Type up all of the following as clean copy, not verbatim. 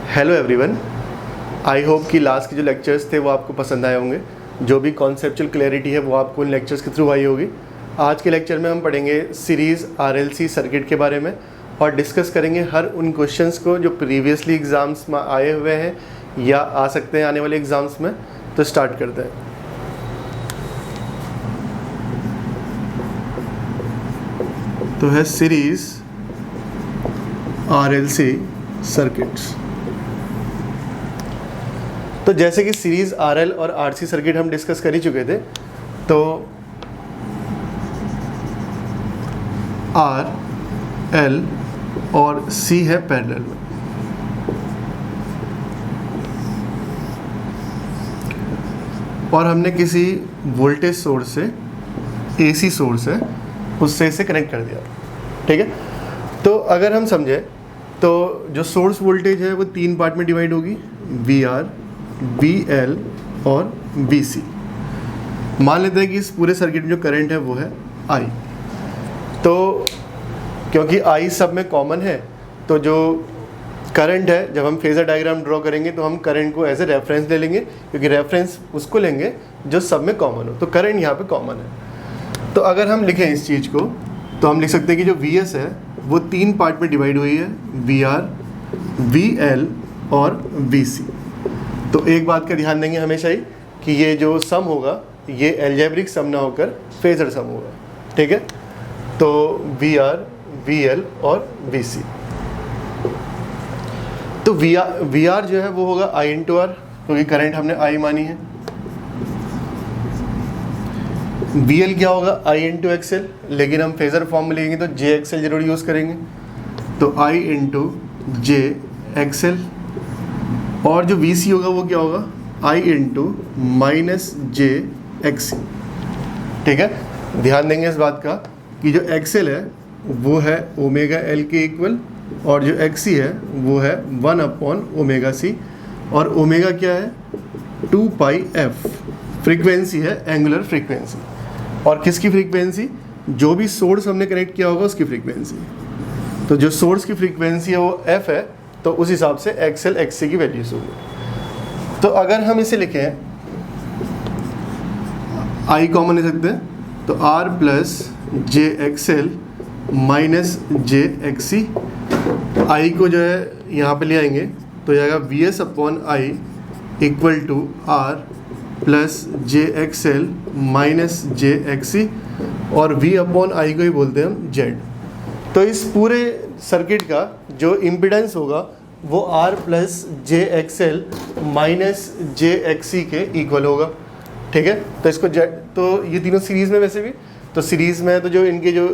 Hello everyone, I hope कि last के जो लेक्चर्स थे वो आपको पसंद आए होंगे। जो भी कॉन्सेप्चुअल क्लैरिटी है वो आपको इन लेक्चर्स के थ्रू आई होगी। आज के लेक्चर में हम पढ़ेंगे सीरीज़ आरएलसी सर्किट के बारे में और डिस्कस करेंगे हर उन क्वेश्चंस को जो प्रीवियसली एग्ज़ाम्स में आए हुए हैं या आ सकते हैं आने वाले एग्ज़ाम्स में। तो स्टार्ट करते हैं। तो है सीरीज़ आरएलसी सर्किट्स। तो जैसे कि सीरीज़ आरएल और आरसी सर्किट हम डिस्कस कर ही चुके थे, तो आर एल और सी है पैरेलल में। और हमने किसी वोल्टेज सोर्स से, एसी सोर्स है, उससे इसे कनेक्ट कर दिया। ठीक है, तो अगर हम समझें तो जो सोर्स वोल्टेज है वो तीन पार्ट में डिवाइड होगी, वी आर, वी एल और वी सी। मान लेते हैं कि इस पूरे सर्किट में जो करंट है वो है आई। तो क्योंकि आई सब में कॉमन है, तो जो करंट है, जब हम फेजर डायग्राम ड्रॉ करेंगे तो हम करंट को एज ए रेफरेंस ले लेंगे, क्योंकि रेफरेंस उसको लेंगे जो सब में कॉमन हो। तो करंट यहाँ पे कॉमन है। तो अगर हम लिखें इस चीज़ को, तो हम लिख सकते हैं कि जो वी एस है वो तीन पार्ट में डिवाइड हुई है, वी आर, वी एल और वी सी। तो एक बात का ध्यान देंगे हमेशा ही कि ये जो सम होगा ये अलजेब्रिक सम ना होकर फेजर सम होगा। ठीक है, तो वी आर, वी एल और वी सी। तो वी आर जो है वो होगा आई इंटू आर, क्योंकि करंट हमने आई मानी है। वी एल क्या होगा, आई इंटू एक्सएल, लेकिन हम फेजर फॉर्म में लिखेंगे तो जे एक्सएल जरूर यूज़ करेंगे। तो आई इंटू जे एक्सएल। और जो वी सी होगा वो क्या होगा, आई इंटू माइनस जे एक्स। ठीक है, ध्यान देंगे इस बात का कि जो एक्सएल है वो है ओमेगा एल के इक्वल, और जो एक्स सी है वो है 1 अपॉन ओमेगा सी। और ओमेगा क्या है, 2 पाई एफ। फ्रीक्वेंसी है एंगुलर फ्रीक्वेंसी, और किसकी फ्रीक्वेंसी, जो भी सोर्स हमने कनेक्ट किया होगा उसकी फ्रीक्वेंसी। तो जो सोर्स की फ्रीक्वेंसी है वो एफ है, तो उस हिसाब से एक्सएल एक्ससी की वैल्यूज होगी। तो अगर हम इसे लिखें, आई कॉमन ले सकते हैं, तो R plus J XL minus J XC. I को जो है यहाँ पे ले आएंगे तो जाएगा V S upon I equal to R plus J XL minus J XC, और वी अपॉन आई को ही बोलते हैं हम जेड। तो इस पूरे सर्किट का जो इम्पिडेंस होगा वो आर प्लस जे एक्सएल माइनस जे एक्ससी के इक्वल होगा। ठीक है, तो इसको जेड, तो ये तीनों सीरीज़ में, वैसे भी तो सीरीज़ में है, तो जो इनके जो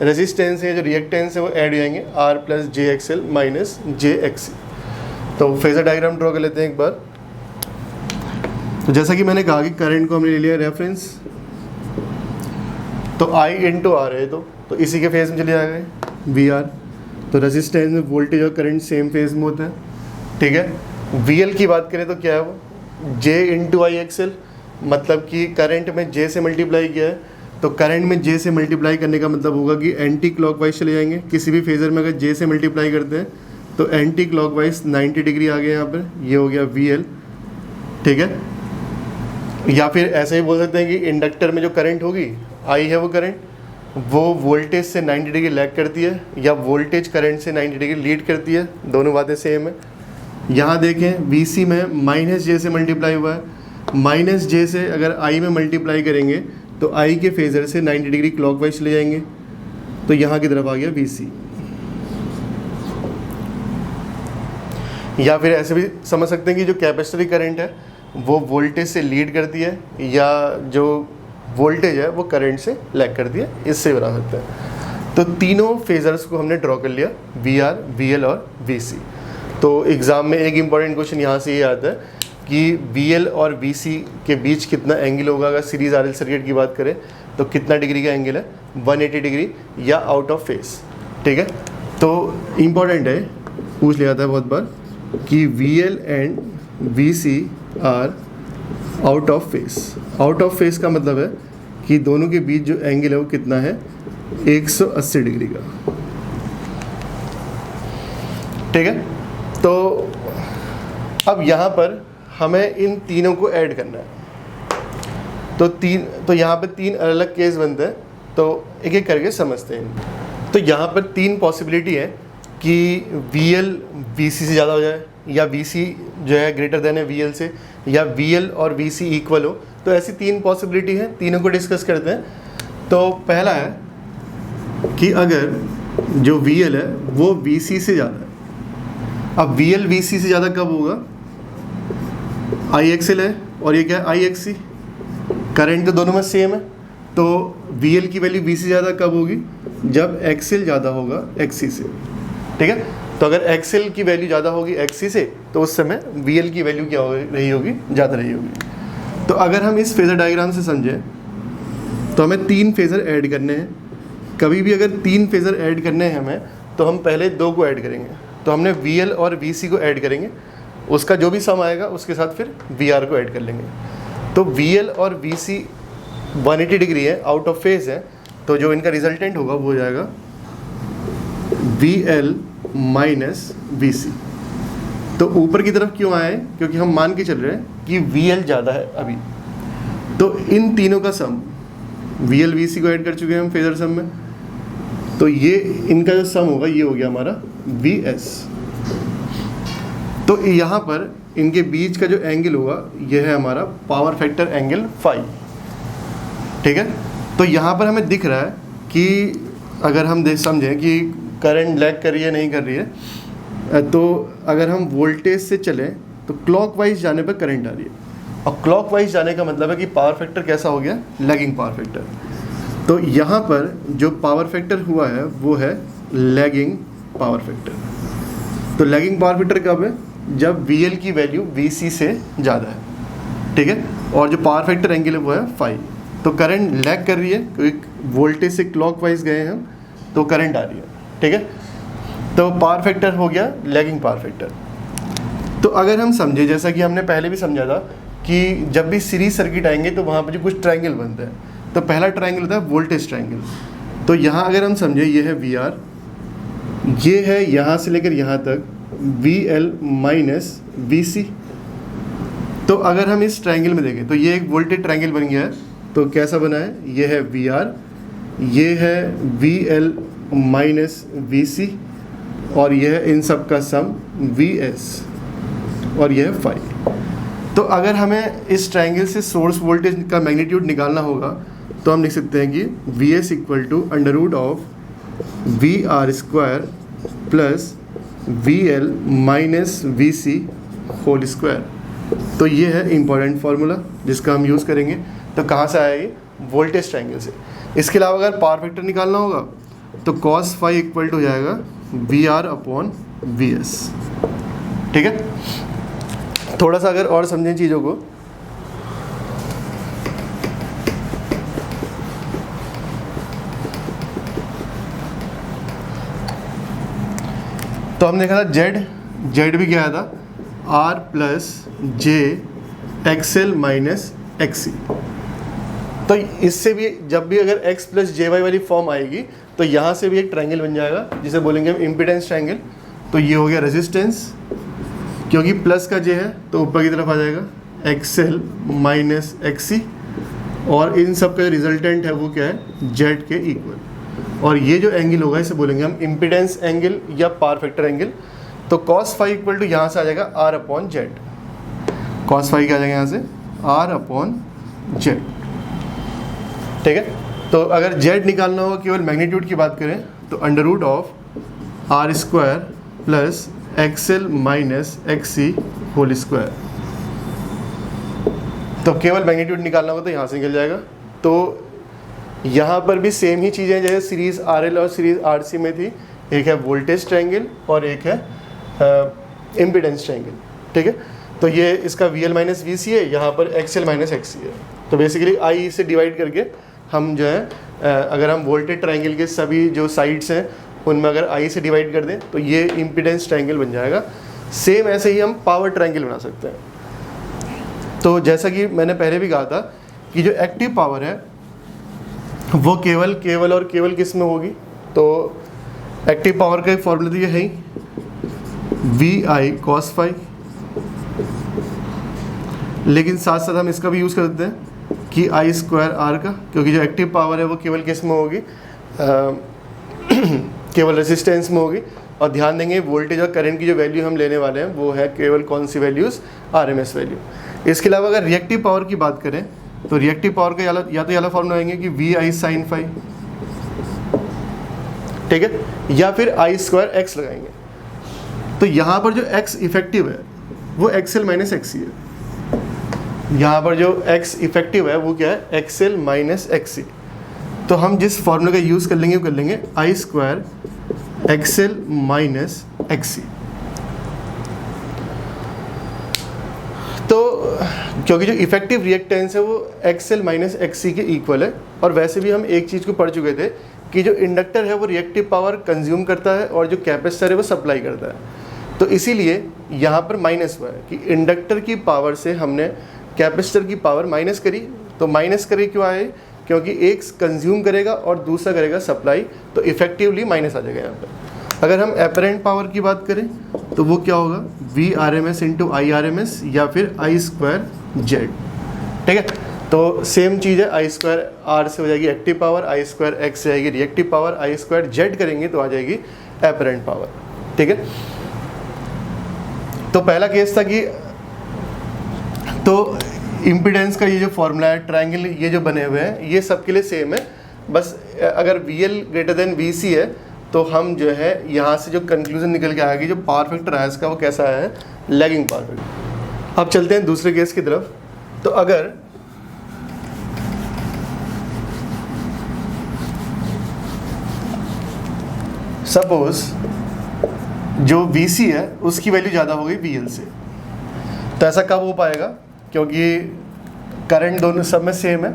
रेजिस्टेंस है, जो रिएक्टेंस है, वो ऐड हो जाएंगे, आर प्लस जे एक्सएल माइनस जे एक्ससी। तो फेजर डायग्राम ड्रॉ कर लेते हैं एक बार। तो जैसा कि मैंने कहा कि करंट को हमने ले लिया रेफरेंस, तो आई इंटू आर है, तो इसी के फेज में चले जाएंगे वी आर। तो रेजिस्टेंस में वोल्टेज और करंट सेम फेज में होता है। ठीक है, वी एल की बात करें तो क्या है वो, जे इंटू आई एक्सएल, मतलब कि करंट में जे से मल्टीप्लाई किया है, तो करंट में जे से मल्टीप्लाई करने का मतलब होगा कि एंटी क्लॉकवाइज चले जाएंगे। किसी भी फेजर में अगर जे से मल्टीप्लाई करते हैं तो एंटी क्लॉकवाइज 90 डिग्री आ गया यहाँ पर, ये हो गया वी एल। ठीक है, या फिर ऐसे ही बोल सकते हैं कि इंडक्टर में जो करंट होगी, आई है वो करंट, वो वोल्टेज से 90 डिग्री लैग करती है, या वोल्टेज करंट से 90 डिग्री लीड करती है। दोनों बातें सेम है। यहाँ देखें वी सी में माइनस जे से मल्टीप्लाई हुआ है, माइनस जे से अगर आई में मल्टीप्लाई करेंगे तो आई के फेजर से 90 डिग्री क्लॉकवाइज चले जाएंगे, तो यहाँ की तरफ आ गया वी सी। या फिर ऐसे भी समझ सकते हैं कि जो कैपेसिटर करंट है वो वोल्टेज से लीड करती है, या जो वोल्टेज है वो करंट से लैग करती है। इससे बना सकते हैं। तो तीनों फेजर्स को हमने ड्रॉ कर लिया, वी आर, वी एल और वी सी। तो एग्ज़ाम में एक इम्पॉर्टेंट क्वेश्चन यहाँ से ये आता है कि वी एल और वी सी के बीच कितना एंगल होगा। अगर सीरीज आर एल सर्किट की बात करें तो कितना डिग्री का एंगल है, 180 डिग्री या आउट ऑफ फेस। ठीक है, तो इम्पॉर्टेंट है, पूछ लिया था बहुत बार कि V L and V C are out of phase. Out of phase का मतलब है कि दोनों के बीच जो एंगल है वो कितना है, 180 डिग्री का। ठीक है, तो अब यहाँ पर हमें इन तीनों को ऐड करना है, तो यहाँ पे 3 अलग अलग केस बनते हैं, तो एक एक करके समझते हैं। तो यहाँ पर 3 पॉसिबिलिटी है कि VL VC से ज़्यादा हो जाए, या VC जो है ग्रेटर देन है VL से, या VL और VC इक्वल हो। तो ऐसी 3 पॉसिबिलिटी है, तीनों को डिस्कस करते हैं। तो पहला है कि अगर जो VL है वो VC से ज़्यादा है। अब VL VC से ज़्यादा कब होगा? IXL है और ये क्या है? IXC। करंट तो दोनों में सेम है, तो VL की वैल्यू VC से ज़्यादा कब होगी? जब XL ज़्यादा होगा XC से। ठीक है, तो अगर XL की वैल्यू ज़्यादा होगी XC से, तो उस समय VL की वैल्यू क्या रही होगी? ज़्यादा रही होगी। तो अगर हम इस फेज़र डायग्राम से समझें तो हमें 3 फेज़र ऐड करने हैं। कभी भी अगर 3 फेज़र ऐड करने हैं हमें, तो हम पहले 2 को ऐड करेंगे। तो हमने VL और VC को ऐड करेंगे, उसका जो भी सम आएगा उसके साथ फिर VR को ऐड कर लेंगे। तो VL और VC 180 डिग्री है, आउट ऑफ फेज़ है, तो जो इनका रिजल्टेंट होगा वो हो जाएगा VL माइनस VC। तो ऊपर की तरफ क्यों आए? क्योंकि हम मान के चल रहे हैं कि VL ज़्यादा है अभी। तो इन तीनों का सम, VL VC को ऐड कर चुके हैं हम फेज़र सम में, तो ये इनका जो सम होगा ये हो गया हमारा VS। तो यहाँ पर इनके बीच का जो एंगल होगा ये है हमारा पावर फैक्टर एंगल फाई। ठीक है, तो यहाँ पर हमें दिख रहा है कि अगर हम समझें कि करंट लैग कर रही है नहीं कर रही है, तो अगर हम वोल्टेज से चलें तो क्लॉकवाइज जाने पर करंट आ रही है, और क्लॉकवाइज जाने का मतलब है कि पावर फैक्टर कैसा हो गया? Lagging power factor. तो यहाँ पर जो पावर फैक्टर हुआ है वो है लैगिंग पावर फैक्टर। तो लैगिंग पावर फैक्टर कब है? जब VL की वैल्यू VC से ज़्यादा है। ठीक है, और जो पावर फैक्टर एंगल है वो है फाई। तो करंट लैग कर रही है क्योंकि वोल्टेज से क्लॉकवाइज गए हम, तो करंट आ रही है। ठीक है, तो पावर फैक्टर हो गया लैगिंग पावर फैक्टर। तो अगर हम समझे, जैसा कि हमने पहले भी समझा था कि जब भी सीरीज सर्किट आएंगे तो वहाँ पर जो कुछ ट्रायंगल बनते हैं, तो पहला ट्रायंगल होता है वोल्टेज ट्रायंगल। तो यहाँ अगर हम समझे ये है VR, ये है यहाँ से लेकर यहाँ तक VL माइनस VC। तो अगर हम इस ट्रायंगल में देखें तो ये एक वोल्टेज ट्रायंगल बन गया है। तो कैसा बना है? ये है VR, ये है VL माइनस VC, और यह है इन सब का सम VS, और यह है फाई। तो अगर हमें इस ट्रायंगल से सोर्स वोल्टेज का मैग्नीट्यूड निकालना होगा तो हम लिख सकते हैं कि VS equal to under root of VR square plus VL minus VC whole square. तो ये है इम्पॉर्टेंट फार्मूला जिसका हम यूज़ करेंगे। तो कहाँ से आया ये? वोल्टेज ट्रायंगल से। इसके अलावा अगर पावर फैक्टर निकालना होगा तो cos फाई इक्वल टू हो जाएगा VR अपॉन VS। ठीक है, थोड़ा सा अगर और समझें चीज़ों को, तो हमने देखा था जेड भी क्या था? R plus J XL minus XC। तो इससे भी जब भी अगर X प्लस JY वाली फॉर्म आएगी तो यहाँ से भी एक ट्रायंगल बन जाएगा जिसे बोलेंगे हम इम्पीडेंस ट्रायंगल। तो ये हो गया रेजिस्टेंस, क्योंकि प्लस का J है तो ऊपर की तरफ आ जाएगा XL माइनस XC, और इन सब का रिजल्टेंट है वो क्या है? Z के इक्वल। और ये जो एंगल होगा इसे बोलेंगे हम इम्पीडेंस एंगल या पावर फैक्टर एंगल। तो cos फाई इक्वल टू यहाँ से आ जाएगा R upon Z. cos phi क्या आ जाएगा यहाँ से? R upon Z. ठीक है, तो अगर जेड निकालना हो, केवल मैग्नीट्यूड की बात करें, तो under root of R square plus XL minus XC whole square. तो केवल मैग्नीट्यूड निकालना होगा तो यहाँ से निकल जाएगा। तो यहाँ पर भी सेम ही चीज़ें जैसे सीरीज़ RL और सीरीज़ RC में थी, एक है वोल्टेज ट्रायंगल और एक है इम्पीडेंस ट्रायंगल। ठीक है, तो ये इसका VL माइनस VC है, यहाँ पर XL माइनस XC है। तो बेसिकली I से डिवाइड करके हम जो है अगर हम वोल्टेज ट्रायंगल के सभी जो साइड्स हैं उनमें अगर I से डिवाइड कर दें तो ये इम्पीडेंस ट्रायंगल बन जाएगा। सेम ऐसे ही हम पावर ट्रायंगल बना सकते हैं। तो जैसा कि मैंने पहले भी कहा था कि जो एक्टिव पावर है वो केवल और केवल किस में होगी? तो एक्टिव पावर का एक फॉर्मूला तो ये है ही, VI cos फाई लेकिन साथ साथ हम इसका भी यूज़ कर देते हैं कि आई स्क्वायर आर का, क्योंकि जो एक्टिव पावर है वो केवल किस में होगी, केवल रेजिस्टेंस में होगी। और ध्यान देंगे वोल्टेज और करंट की जो वैल्यू हम लेने वाले हैं वो है केवल कौन सी वैल्यूज़, आरएमएस वैल्यू। इसके अलावा अगर रिएक्टिव पावर की बात करें तो रिएक्टिव पावर का या तो फॉर्मूला आएंगे कि वी आई साइन फाई, ठीक है, या फिर आई स्क्वायर एक्स लगाएंगे। तो यहाँ पर जो एक्स इफेक्टिव है वो एक्सएल माइनस एक्सी है। यहाँ पर जो एक्स इफेक्टिव है वो क्या है, एक्सएल माइनस एक्सी। तो हम जिस फॉर्मूले का यूज़ कर लेंगे वो कर लेंगे आई स्क्वायर एक्सएल माइनस एक्सी। तो क्योंकि जो इफेक्टिव रिएक्टेंस है वो एक्सएल माइनस एक्सी के इक्वल है। और वैसे भी हम एक चीज़ को पढ़ चुके थे कि जो इंडक्टर है वो रिएक्टिव पावर कंज्यूम करता है और जो कैपेसिटर है वो सप्लाई करता है। तो इसीलिए यहाँ पर माइनस हुआ है कि इंडक्टर की पावर से हमने कैपेसिटर की पावर माइनस करी। तो माइनस करी क्यों आए, क्योंकि एक कंज्यूम करेगा और दूसरा करेगा सप्लाई, तो इफेक्टिवली माइनस आ जाएगा यहाँ पर। अगर हम एपरेंट पावर की बात करें तो वो क्या होगा, V R M S into I R M S या फिर आई स्क्वायर जेड, ठीक है। तो सेम चीज़ है, आई स्क्वायर आर से हो जाएगी एक्टिव पावर, आई स्क्वायर एक्स से आएगी रिएक्टिव पावर, आई स्क्वायर जेड करेंगे तो आ जाएगी एपरेंट पावर, ठीक है। तो पहला केस था कि तो इम्पीडेंस का ये जो फॉर्मूला है, ट्रायंगल ये जो बने हुए हैं ये सब के लिए सेम है। बस अगर V L greater than V C है तो हम जो है यहाँ से जो कंक्लूजन निकल के आया कि जो पावर फैक्टर आया इसका वो कैसा आया है, लैगिंग पावर फैक्टर। अब चलते हैं दूसरे केस की तरफ। तो अगर सपोज जो वी सी है उसकी वैल्यू ज़्यादा हो गई वी एल से, तो ऐसा कब हो पाएगा, क्योंकि करंट दोनों सब में सेम है।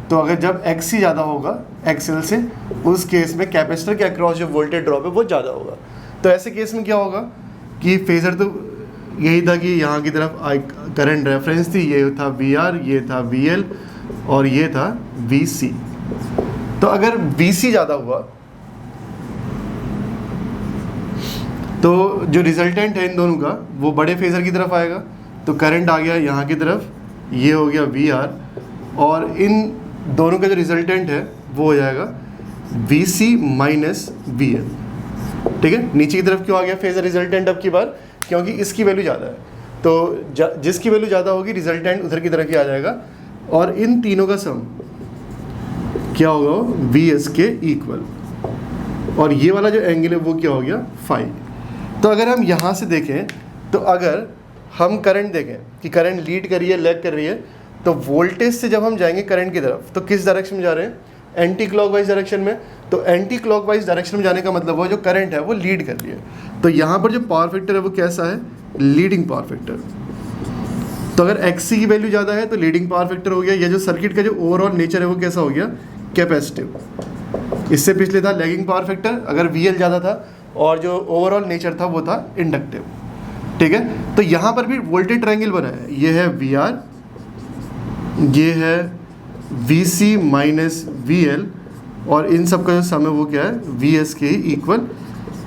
तो अगर जब एक्स सी ज़्यादा होगा एक्सएल से, उस केस में कैपेसिटर के अक्रॉस जो वोल्टेज ड्रॉप है वो ज़्यादा होगा। तो ऐसे केस में क्या होगा कि फेजर तो यही था कि यहाँ की तरफ करंट रेफरेंस थी, ये था वी आर, ये था वी एल और ये था वी सी। तो अगर वी सी ज़्यादा हुआ तो जो रिजल्टेंट है इन दोनों का वो बड़े फेजर की तरफ आएगा। तो करंट आ गया यहाँ की तरफ, ये हो गया वी आर, और इन दोनों का जो रिजल्टेंट है वो हो जाएगा V C minus V L, ठीक है। नीचे की तरफ क्यों आ गया फेजर रिजल्टेंट अब की बार, क्योंकि इसकी वैल्यू ज़्यादा है। तो जिसकी वैल्यू ज़्यादा होगी रिजल्टेंट उधर की तरफ ही आ जाएगा, और इन तीनों का सम क्या होगा, वी एस के इक्वल, और ये वाला जो एंगल है वो क्या हो गया, फाई। तो अगर हम यहाँ से देखें तो अगर हम करंट देखें कि करंट लीड कर रही है, लैग कर रही है, तो वोल्टेज से जब हम जाएंगे करंट की तरफ तो किस डायरेक्शन में जा रहे हैं, एंटी क्लॉकवाइज डायरेक्शन में। तो एंटी क्लॉकवाइज डायरेक्शन में जाने का मतलब वो जो करंट है वो लीड कर रही है। तो यहाँ पर जो पावर फैक्टर है वो कैसा है, लीडिंग पावर फैक्टर। तो अगर एक्सी की वैल्यू ज़्यादा है तो लीडिंग पावर फैक्टर हो गया। या जो सर्किट का जो ओवरऑल नेचर है वो कैसा हो गया, कैपेसिटिव। इससे पिछले था लैगिंग पावर फैक्टर अगर वी एल ज़्यादा था, और जो ओवरऑल नेचर था वो था इंडक्टिव, ठीक है। तो यहाँ पर भी वोल्टेज ट्रायंगल बना है, ये है वी आर, ये है V C minus V L, और इन सब का जो सम है वो क्या है, वी एस के इक्वल।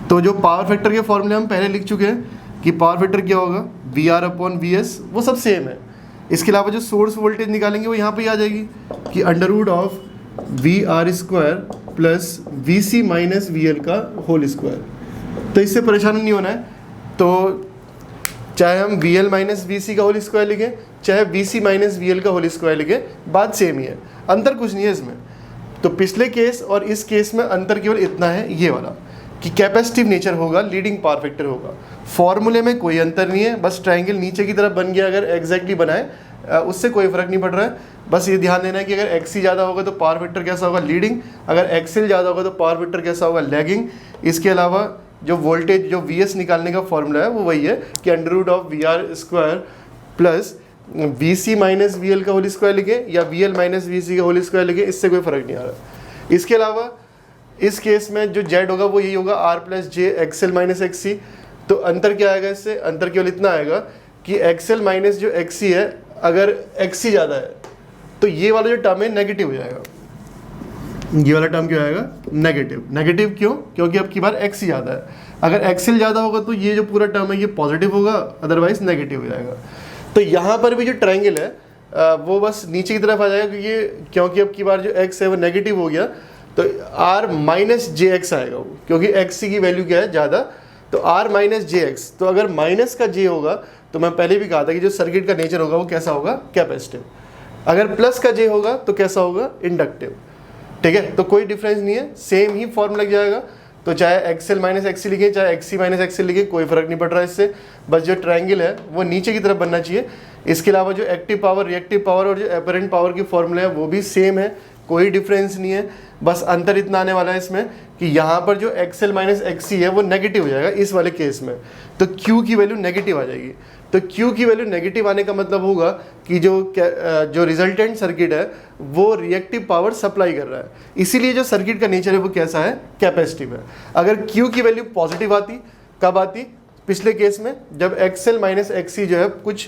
तो जो पावर फैक्टर के फॉर्मूले हम पहले लिख चुके हैं कि पावर फैक्टर क्या होगा, V R upon V S, वो सब सेम है। इसके अलावा जो सोर्स वोल्टेज निकालेंगे वो यहाँ पे आ जाएगी कि under root of V R square plus V C minus V L का होल स्क्वायर। तो इससे परेशान नहीं होना है। तो चाहे हम V L minus V C का होल स्क्वायर लिखें, चाहे V C minus V L का होल स्क्वायर लिखें, बात सेम ही है, अंतर कुछ नहीं है इसमें। तो पिछले केस और इस केस में अंतर केवल इतना है, ये वाला कि कैपेसिटिव नेचर होगा, लीडिंग पावर फैक्टर होगा। फॉर्मूले में कोई अंतर नहीं है, बस ट्रायंगल नीचे की तरफ बन गया अगर एग्जैक्टली बनाए, उससे कोई फ़र्क नहीं पड़ रहा है। बस ये ध्यान देना है कि अगर एक्सी ज़्यादा होगा तो पावर फैक्टर कैसा होगा, लीडिंग। अगर एक्सएल ज़्यादा होगा तो पावर फैक्टर कैसा होगा, लैगिंग। इसके अलावा जो वोल्टेज जो वी एस निकालने का फॉर्मूला है वो वही है कि under root of V R square plus V C minus V L का होल स्क्वायर लिखे या V L minus V C का होल स्क्वायर लिखे, इससे कोई फ़र्क नहीं आ रहा। इसके अलावा इस केस में जो जेड होगा वो यही होगा, आर प्लस जे एक्सएल माइनस एक्सी। तो अंतर क्या आएगा इससे, अंतर केवल इतना आएगा कि एक्सएल माइनस जो एक्सी है, अगर एक्सी ज़्यादा है तो ये वाला जो टर्म है नेगेटिव हो जाएगा। ये वाला टर्म क्या आएगा, नेगेटिव। नेगेटिव क्यों, क्योंकि अब की बार एक्सी ज़्यादा है। अगर एक्सएल ज़्यादा होगा तो ये जो पूरा टर्म है ये पॉजिटिव होगा, अदरवाइज नेगेटिव हो जाएगा। तो यहाँ पर भी जो ट्रायंगल है वो बस नीचे की तरफ आ जाएगा, क्योंकि अब की बार जो x है वो नेगेटिव हो गया, तो r माइनस जे एक्स आएगा वो, क्योंकि एक्स की वैल्यू क्या है ज़्यादा, तो r माइनस जे एक्स। तो अगर माइनस का j होगा तो मैं पहले भी कहा था कि जो सर्किट का नेचर होगा वो कैसा होगा, कैपेसिटिव। अगर प्लस का j होगा तो कैसा होगा, इंडक्टिव। ठीक है, तो कोई डिफरेंस नहीं है, सेम ही फॉर्म लग जाएगा। तो चाहे एक्सएल माइनस एक्सी लिखे, चाहे एक्सी माइनस एक्सएल लिखे, कोई फर्क नहीं पड़ रहा है इससे। बस जो ट्रायंगल है वो नीचे की तरफ बनना चाहिए। इसके अलावा जो एक्टिव पावर, रिएक्टिव पावर और जो अपरेंट पावर की फॉर्मूला है वो भी सेम है, कोई डिफरेंस नहीं है। बस अंतर इतना आने वाला है इसमें कि यहाँ पर जो एक्सएल माइनस एक्सी है वो नेगेटिव हो जाएगा इस वाले केस में, तो क्यू की वैल्यू नेगेटिव आ जाएगी। तो क्यू की वैल्यू नेगेटिव आने का मतलब होगा कि जो रिजल्टेंट सर्किट है वो रिएक्टिव पावर सप्लाई कर रहा है, इसीलिए जो सर्किट का नेचर है वो कैसा है, कैपेसिटिव है। अगर क्यू की वैल्यू पॉजिटिव आती, कब आती, पिछले केस में जब एक्सएल माइनस एक्सी जो है कुछ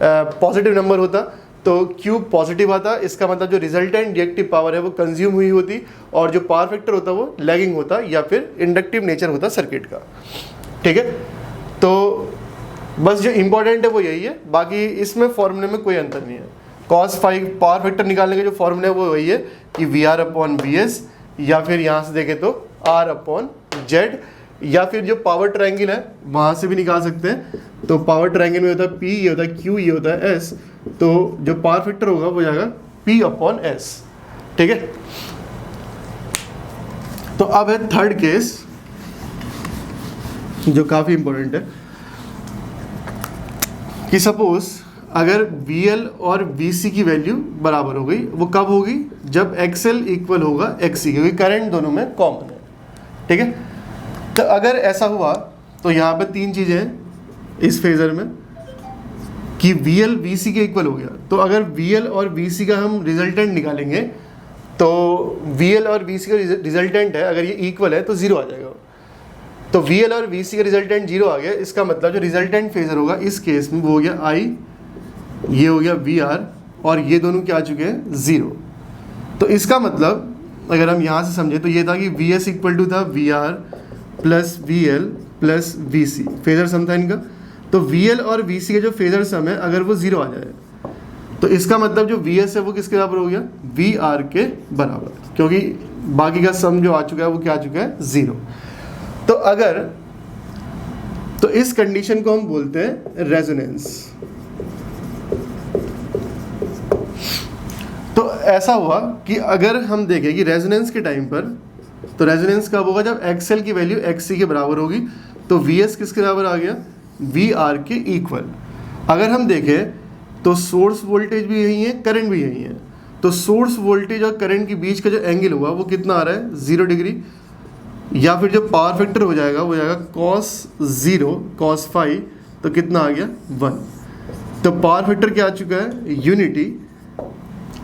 पॉजिटिव नंबर होता तो क्यू पॉजिटिव आता, इसका मतलब जो रिजल्टेंट रिएक्टिव पावर है वो कंज्यूम हुई होती और जो पावर फैक्टर होता वो लैगिंग होता या फिर इंडक्टिव नेचर होता सर्किट का। ठीक है, तो बस जो इंपॉर्टेंट है वो यही है, बाकी इसमें फॉर्मूले में कोई अंतर नहीं है। cos फाई पावर फैक्टर निकालने का जो फॉर्मूला है वो वही है कि V R upon V S, या फिर यहाँ से देखें तो आर अपॉन जेड, या फिर जो पावर ट्रायंगल है वहाँ से भी निकाल सकते हैं। तो पावर ट्रायंगल में होता है P, ये होता है Q, ये होता है S, तो जो पावर फैक्टर होगा वो जाएगा P अपॉन S। ठीक है, तो अब है थर्ड केस जो काफ़ी इंपॉर्टेंट है कि सपोज अगर VL और VC की वैल्यू बराबर हो गई, वो कब होगी, जब XL इक्वल होगा XC, क्योंकि करंट दोनों में कॉमन है। ठीक है, तो अगर ऐसा हुआ तो यहाँ पे तीन चीज़ें हैं इस फेजर में कि VL VC के इक्वल हो गया। तो अगर VL और VC का हम रिजल्टेंट निकालेंगे तो VL और VC का रिजल्टेंट है, अगर ये इक्वल है तो जीरो आ जाएगा। तो VL और VC का रिजल्टेंट जीरो आ गया, इसका मतलब जो रिजल्टेंट फेजर होगा इस केस में वो हो गया I, ये हो गया VR, और ये दोनों क्या आ चुके हैं, जीरो। तो इसका मतलब अगर हम यहाँ से समझे तो ये था कि VS इक्वल टू था VR plus VL plus VC, phasor sum था इनका। तो VL और VC का जो फेजर सम है अगर वो जीरो आ जाए तो इसका मतलब जो VS है वो किसके बराबर हो गया, VR के बराबर, क्योंकि बाकी का सम जो आ चुका है वो क्या आ चुका है, जीरो। तो इस कंडीशन को हम बोलते हैं रेजोनेंस। तो ऐसा हुआ कि अगर हम देखें कि रेजोनेंस के टाइम पर, तो रेजोनेंस कब होगा, जब XL की वैल्यू XC के बराबर होगी। तो VS किसके बराबर आ गया, VR के इक्वल। अगर हम देखें तो सोर्स वोल्टेज भी यही है, करंट भी यही है, तो सोर्स वोल्टेज और करंट के बीच का जो एंगल हुआ वो कितना आ रहा है, 0 डिग्री, या फिर जो पावर फैक्टर हो जाएगा वो जाएगा cos 0 cos फाई, तो कितना आ गया 1। तो पावर फैक्टर क्या आ चुका है, यूनिटी।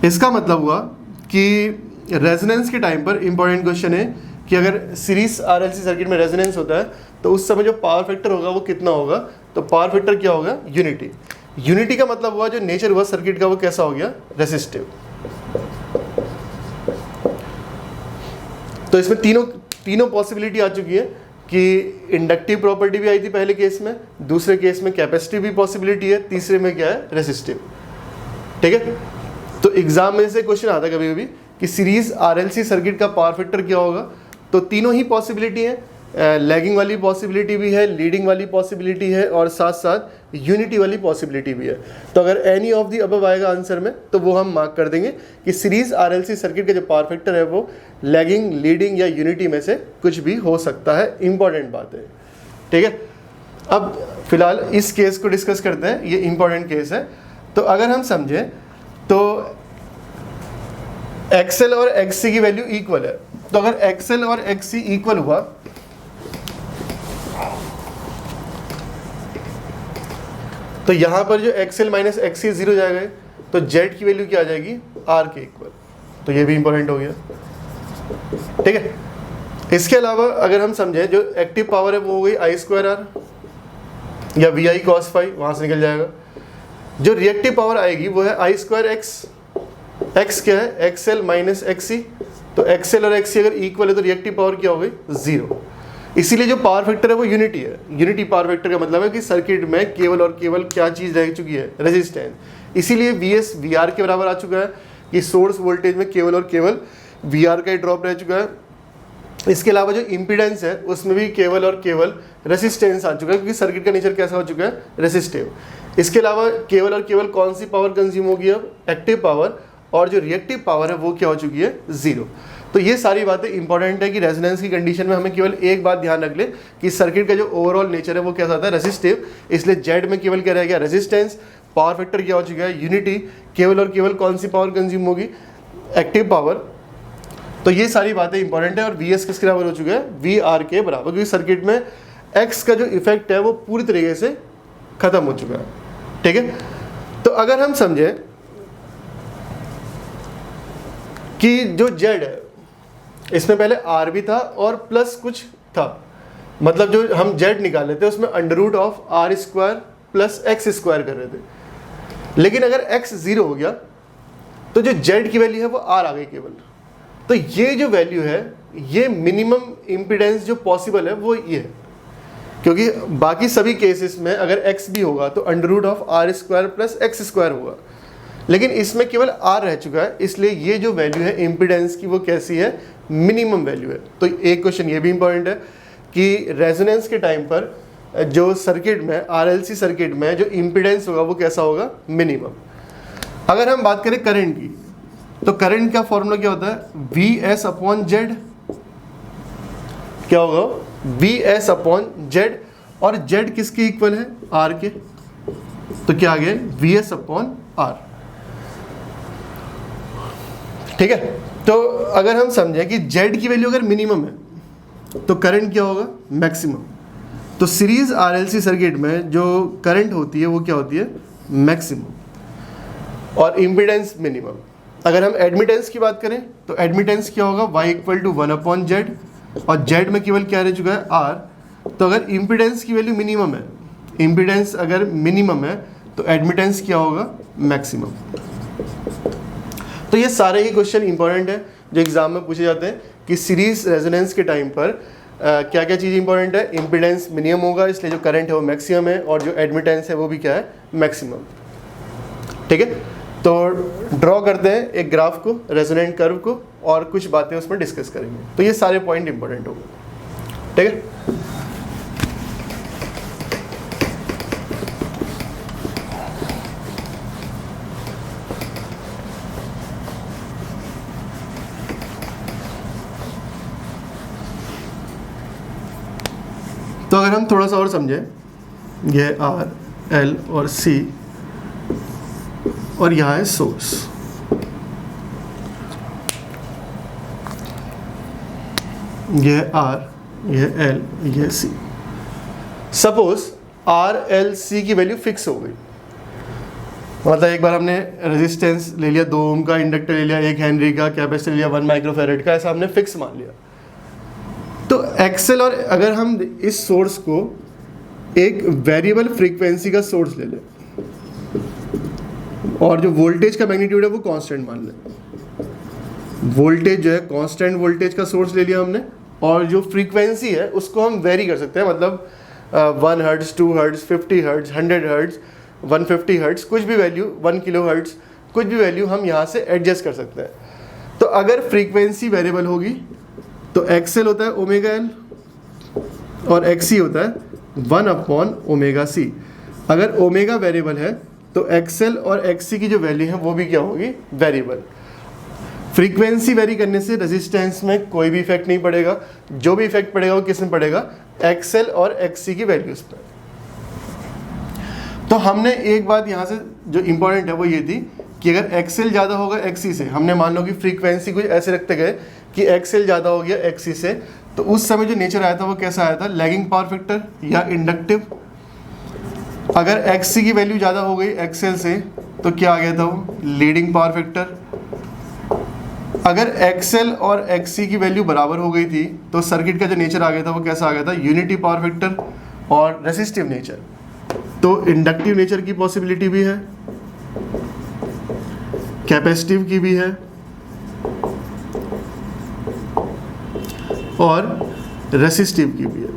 इसका मतलब हुआ कि रेजोनेंस के टाइम पर इंपॉर्टेंट क्वेश्चन है कि अगर सीरीज RLC सर्किट में रेजोनेंस होता है तो उस समय जो पावर फैक्टर होगा वो कितना होगा, तो पावर फैक्टर क्या होगा, यूनिटी। यूनिटी का मतलब हुआ जो नेचर हुआ सर्किट का वो कैसा हो गया, रेसिस्टिव। तो इसमें तीनों पॉसिबिलिटी आ चुकी है कि इंडक्टिव प्रॉपर्टी भी आई थी पहले केस में, दूसरे केस में कैपेसिटिव भी पॉसिबिलिटी है, तीसरे में क्या है, रेसिस्टिव। ठीक है, तो एग्जाम में से क्वेश्चन आता है कभी कभी कि सीरीज RLC सर्किट का पावर फैक्टर क्या होगा, तो तीनों ही पॉसिबिलिटी है, लैगिंग वाली पॉसिबिलिटी भी है, लीडिंग वाली पॉसिबिलिटी है, और साथ साथ यूनिटी वाली पॉसिबिलिटी भी है। तो अगर एनी ऑफ दी अबव आएगा आंसर में तो वो हम मार्क कर देंगे कि सीरीज RLC सर्किट का जो पावर फैक्टर है वो लैगिंग, लीडिंग या यूनिटी में से कुछ भी हो सकता है। इंपॉर्टेंट बात है। ठीक है, अब फिलहाल इस केस को डिस्कस करते हैं, ये इंपॉर्टेंट केस है। तो अगर हम समझें तो XL और XC की वैल्यू इक्वल है, तो अगर XL और XC इक्वल हुआ तो यहां पर जो XL माइनस XC जीरो जाएगा, तो Z की वैल्यू क्या आ जाएगी, R के इक्वल। तो ये भी इंपॉर्टेंट हो गया। ठीक है, इसके अलावा अगर हम समझें जो एक्टिव पावर है वो हो गई I²R या VI cos फाई, वहां से निकल जाएगा। जो रिएक्टिव पावर आएगी वो है I²X। X क्या है, XL माइनस XC। तो XL और XC अगर इक्वल है तो रिएक्टिव पावर क्या हो गई, जीरो। इसीलिए जो पावर फैक्टर है वो यूनिटी है। यूनिटी पावर फैक्टर का मतलब है कि सर्किट में केवल और केवल क्या चीज़ रह चुकी है, रेजिस्टेंस। इसीलिए VS VR के बराबर आ चुका है कि सोर्स वोल्टेज में केवल और केवल VR का ही ड्रॉप रह चुका है। इसके अलावा जो इम्पीडेंस है उसमें भी केवल और केवल रेसिस्टेंस आ चुका है, क्योंकि सर्किट का नेचर कैसा हो चुका है, रेसिस्टिव। इसके अलावा केवल और केवल कौन सी पावर कंज्यूम होगी अब, एक्टिव पावर, और जो रिएक्टिव पावर है वो क्या हो चुकी है, जीरो। तो ये सारी बातें इंपॉर्टेंट है कि रेजोनेंस की कंडीशन में हमें केवल एक बात ध्यान रख ले कि सर्किट का जो ओवरऑल नेचर है वो कैसा था, रेसिस्टिव। इसलिए जेड में केवल क्या रह गया, रेजिस्टेंस। पावर फैक्टर क्या हो चुका है, यूनिटी। केवल और केवल कौन सी पावर कंज्यूम होगी, एक्टिव पावर। तो ये सारी बातें इंपॉर्टेंट है। और VS किसके बराबर हो चुका है, VR के बराबर, क्योंकि सर्किट में X का जो इफेक्ट है वो पूरी तरीके से खत्म हो चुका है। ठीक है, तो अगर हम समझे कि जो Z है इसमें पहले R भी था और प्लस कुछ था, मतलब जो हम Z निकाल लेते उसमें under root of R² plus X² कर रहे थे। लेकिन अगर X 0 हो गया तो जो Z की वैल्यू है वो R आ गई केवल। तो ये जो वैल्यू है, ये मिनिमम इम्पीडेंस जो पॉसिबल है वो ये है, क्योंकि बाकी सभी केसेस में अगर X भी होगा तो under root of R² plus X² होगा, लेकिन इसमें केवल R रह चुका है। इसलिए ये जो वैल्यू है इम्पीडेंस की वो कैसी है, मिनिमम वैल्यू है। तो एक क्वेश्चन ये भी इंपॉर्टेंट है कि रेजोनेंस के टाइम पर जो सर्किट में, RLC सर्किट में जो इम्पीडेंस होगा वो कैसा होगा, मिनिमम। अगर हम बात करें करंट की, तो करंट का फॉर्मूला क्या होता है, VS/Z। क्या होगा, VS/Z, और Z किसके इक्वल है, R के। तो क्या आ गया, VS/R। ठीक है, तो अगर हम समझें कि Z की वैल्यू अगर मिनिमम है तो करंट क्या होगा, मैक्सिमम। तो सीरीज RLC सर्किट में जो करंट होती है वो क्या होती है, मैक्सिमम, और इम्पीडेंस मिनिमम। अगर हम एडमिटेंस की बात करें तो एडमिटेंस क्या होगा, Y = 1/Z, और Z में केवल क्या रह चुका है, R। तो अगर इम्पीडेंस की वैल्यू मिनिमम है, इम्पीडेंस अगर मिनिमम है तो एडमिटेंस क्या होगा, मैक्सिमम। तो ये सारे ही क्वेश्चन इंपॉर्टेंट है जो एग्जाम में पूछे जाते हैं कि सीरीज रेजोनेंस के टाइम पर क्या क्या चीज़ इंपॉर्टेंट है, इम्पीडेंस मिनिमम होगा इसलिए जो करंट है वो मैक्सिमम है, और जो एडमिटेंस है वो भी क्या है, मैक्सिमम। ठीक है, तो ड्रॉ करते हैं एक ग्राफ को, रेजोनेंट कर्व को, और कुछ बातें उसमें डिस्कस करेंगे। तो ये सारे पॉइंट इंपॉर्टेंट होंगे। ठीक है, तो अगर हम थोड़ा सा और समझें, यह R, L और C, और यहाँ है सोर्स। यह R, यह L, यह C। Suppose R, L, C की वैल्यू फिक्स हो गई, मतलब एक बार हमने रेजिस्टेंस ले लिया 2 ओम का, इंडक्टर ले लिया 1 हेनरी का, कैपेसिटर लिया 1 माइक्रोफैरेड का, ऐसा हमने फिक्स मान लिया। तो एक्सेल, और अगर हम इस सोर्स को एक वेरिएबल फ्रीक्वेंसी का सोर्स ले लें और जो वोल्टेज का मैग्नीट्यूड है वो कांस्टेंट मान लें, वोल्टेज जो है कांस्टेंट वोल्टेज का सोर्स ले लिया हमने, और जो फ्रीक्वेंसी है उसको हम वेरी कर सकते हैं, मतलब 1 hertz, 2 hertz, 50 hertz, 100 hertz, 150 hertz, कुछ भी वैल्यू, 1 किलो हर्ट्ज, कुछ भी वैल्यू हम यहाँ से एडजस्ट कर सकते हैं। तो अगर फ्रीक्वेंसी वेरिएबल होगी तो XL होता है ओमेगा L और XC होता है 1/ओमेगा C। अगर ओमेगा वेरिएबल है तो XL और XC की जो वैल्यू है वो भी क्या होगी, वेरिएबल। फ्रीक्वेंसी वेरी करने से रेजिस्टेंस में कोई भी इफेक्ट नहीं पड़ेगा, जो भी इफेक्ट पड़ेगा वो किस में पड़ेगा, XL और XC की वैल्यूज पर। तो हमने एक बात यहाँ से जो इम्पोर्टेंट है वो ये थी कि अगर XL ज़्यादा होगा XC से, हमने मान लो कि फ्रीक्वेंसी कुछ ऐसे रखते गए कि XL ज़्यादा हो गया XC से, तो उस समय जो नेचर आया था वो कैसा आया था, लैगिंग पावर फैक्टर या इंडक्टिव। अगर XC की वैल्यू ज़्यादा हो गई XL से तो क्या आ गया था वो, लीडिंग पावर फैक्टर। अगर XL और XC की वैल्यू बराबर हो गई थी तो सर्किट का जो नेचर आ गया था वो कैसा आ गया था, यूनिटी पावर फैक्टर और रेसिस्टिव नेचर। तो इंडक्टिव नेचर की पॉसिबिलिटी भी है, कैपेसिटिव की भी है, और रेसिस्टिव की भी है।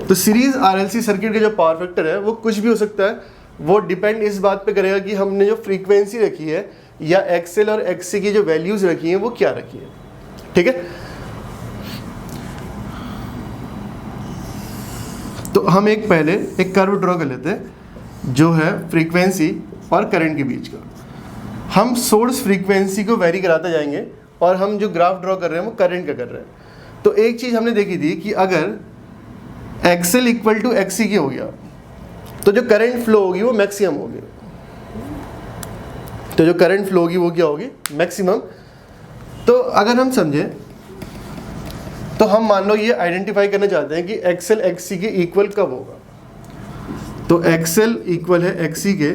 तो सीरीज आरएलसी सर्किट का जो पावर फैक्टर है वो कुछ भी हो सकता है, वो डिपेंड इस बात पे करेगा कि हमने जो फ्रीक्वेंसी रखी है या एक्सएल और एक्ससी की जो वैल्यूज रखी हैं वो क्या रखी है। ठीक है, तो हम पहले एक कर्व ड्रॉ कर लेते हैं जो है फ्रीक्वेंसी और करंट के बीच का। हम सोर्स फ्रीक्वेंसी को वेरी कराते जाएंगे और हम जो ग्राफ ड्रॉ कर रहे हैं वो करंट का कर रहे हैं। तो एक चीज़ हमने देखी थी कि अगर एक्सएल इक्वल टू एक्ससी की हो गया तो जो करंट फ्लो होगी वो मैक्सिमम होगी। तो जो करंट फ्लो होगी वो क्या होगी, मैक्सिमम। तो अगर हम समझें तो हम मान लो ये आइडेंटिफाई करना चाहते हैं कि एक्सएल एक्ससी के इक्वल कब होगा। तो एक्सएल इक्वल है एक्ससी के,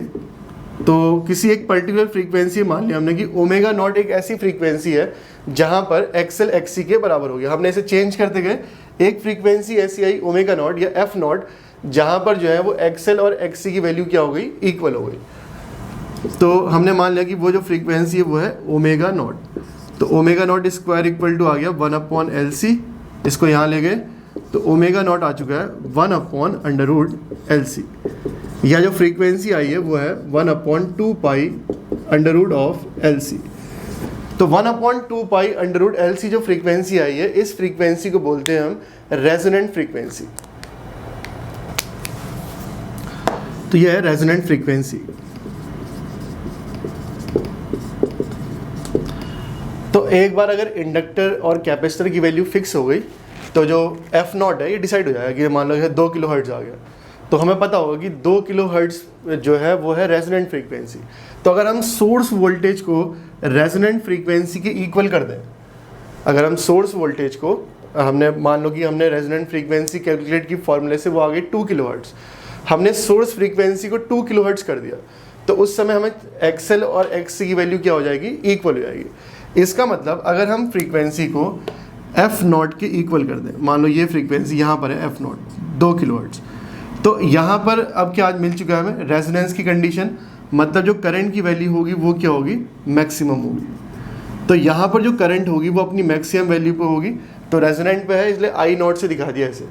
तो किसी एक पर्टिकुलर फ्रीक्वेंसी मान लिया हमने कि ओमेगा नॉट एक ऐसी फ्रीक्वेंसी है जहां पर एक्सएल एक्ससी के बराबर हो गया। हमने इसे चेंज करते गए, एक फ्रीक्वेंसी ऐसी आई ओमेगा नॉट या एफ नॉट जहां पर जो है वो एक्सएल और एक्ससी की वैल्यू क्या हो गई, इक्वल हो गई। तो हमने मान लिया कि वो जो फ्रीक्वेंसी है वो है ओमेगा नॉट। तो omega nought square equal to आ गया 1/LC, इसको यहाँ ले गए तो ओमेगा नॉट आ चुका है 1/√LC, या जो फ्रीक्वेंसी आई है वो है 1/2π√LC। तो 1/2π√LC जो फ्रीक्वेंसी आई है, इस फ्रीक्वेंसी को बोलते हैं हम रेजोनेंट फ्रीक्वेंसी। तो यह है रेजोनेंट फ्रीक्वेंसी। तो एक बार अगर इंडक्टर और कैपेसिटर की वैल्यू फिक्स हो गई तो जो एफ नॉट है ये डिसाइड हो जाएगा कि मान लो 2 किलो हर्ट्ज आ गया, तो हमें पता होगा कि 2 किलो हर्ट्ज जो है वो है रेजोनेंट फ्रीक्वेंसी। तो अगर हम सोर्स वोल्टेज को रेजोनेंट फ्रीक्वेंसी के इक्वल कर दें, अगर हम सोर्स वोल्टेज को हमने मान लो कि हमने रेजोनेंट फ्रीक्वेंसी कैलकुलेट की फॉर्मूले से वो आ गई 2 किलो हर्ट्ज, हमने सोर्स फ्रीक्वेंसी को 2 किलो हर्ट्ज कर दिया, तो उस समय हमें एक्सएल और एक्ससी की वैल्यू क्या हो जाएगी, इक्वल हो जाएगी। इसका मतलब अगर हम फ्रीक्वेंसी को एफ नॉट के इक्वल कर दें, मान लो ये फ्रीक्वेंसी यहाँ पर है एफ नॉट 2 किलो हर्ट्ज, तो यहाँ पर अब क्या आज मिल चुका है हमें, रेजोनेंस की कंडीशन, मतलब जो करंट की वैल्यू होगी वो क्या होगी, मैक्सिमम होगी। तो यहाँ पर जो करंट होगी वो अपनी मैक्सिमम वैल्यू पे होगी, तो रेजोनेंट पे है इसलिए आई नॉट से दिखा दिया इसे।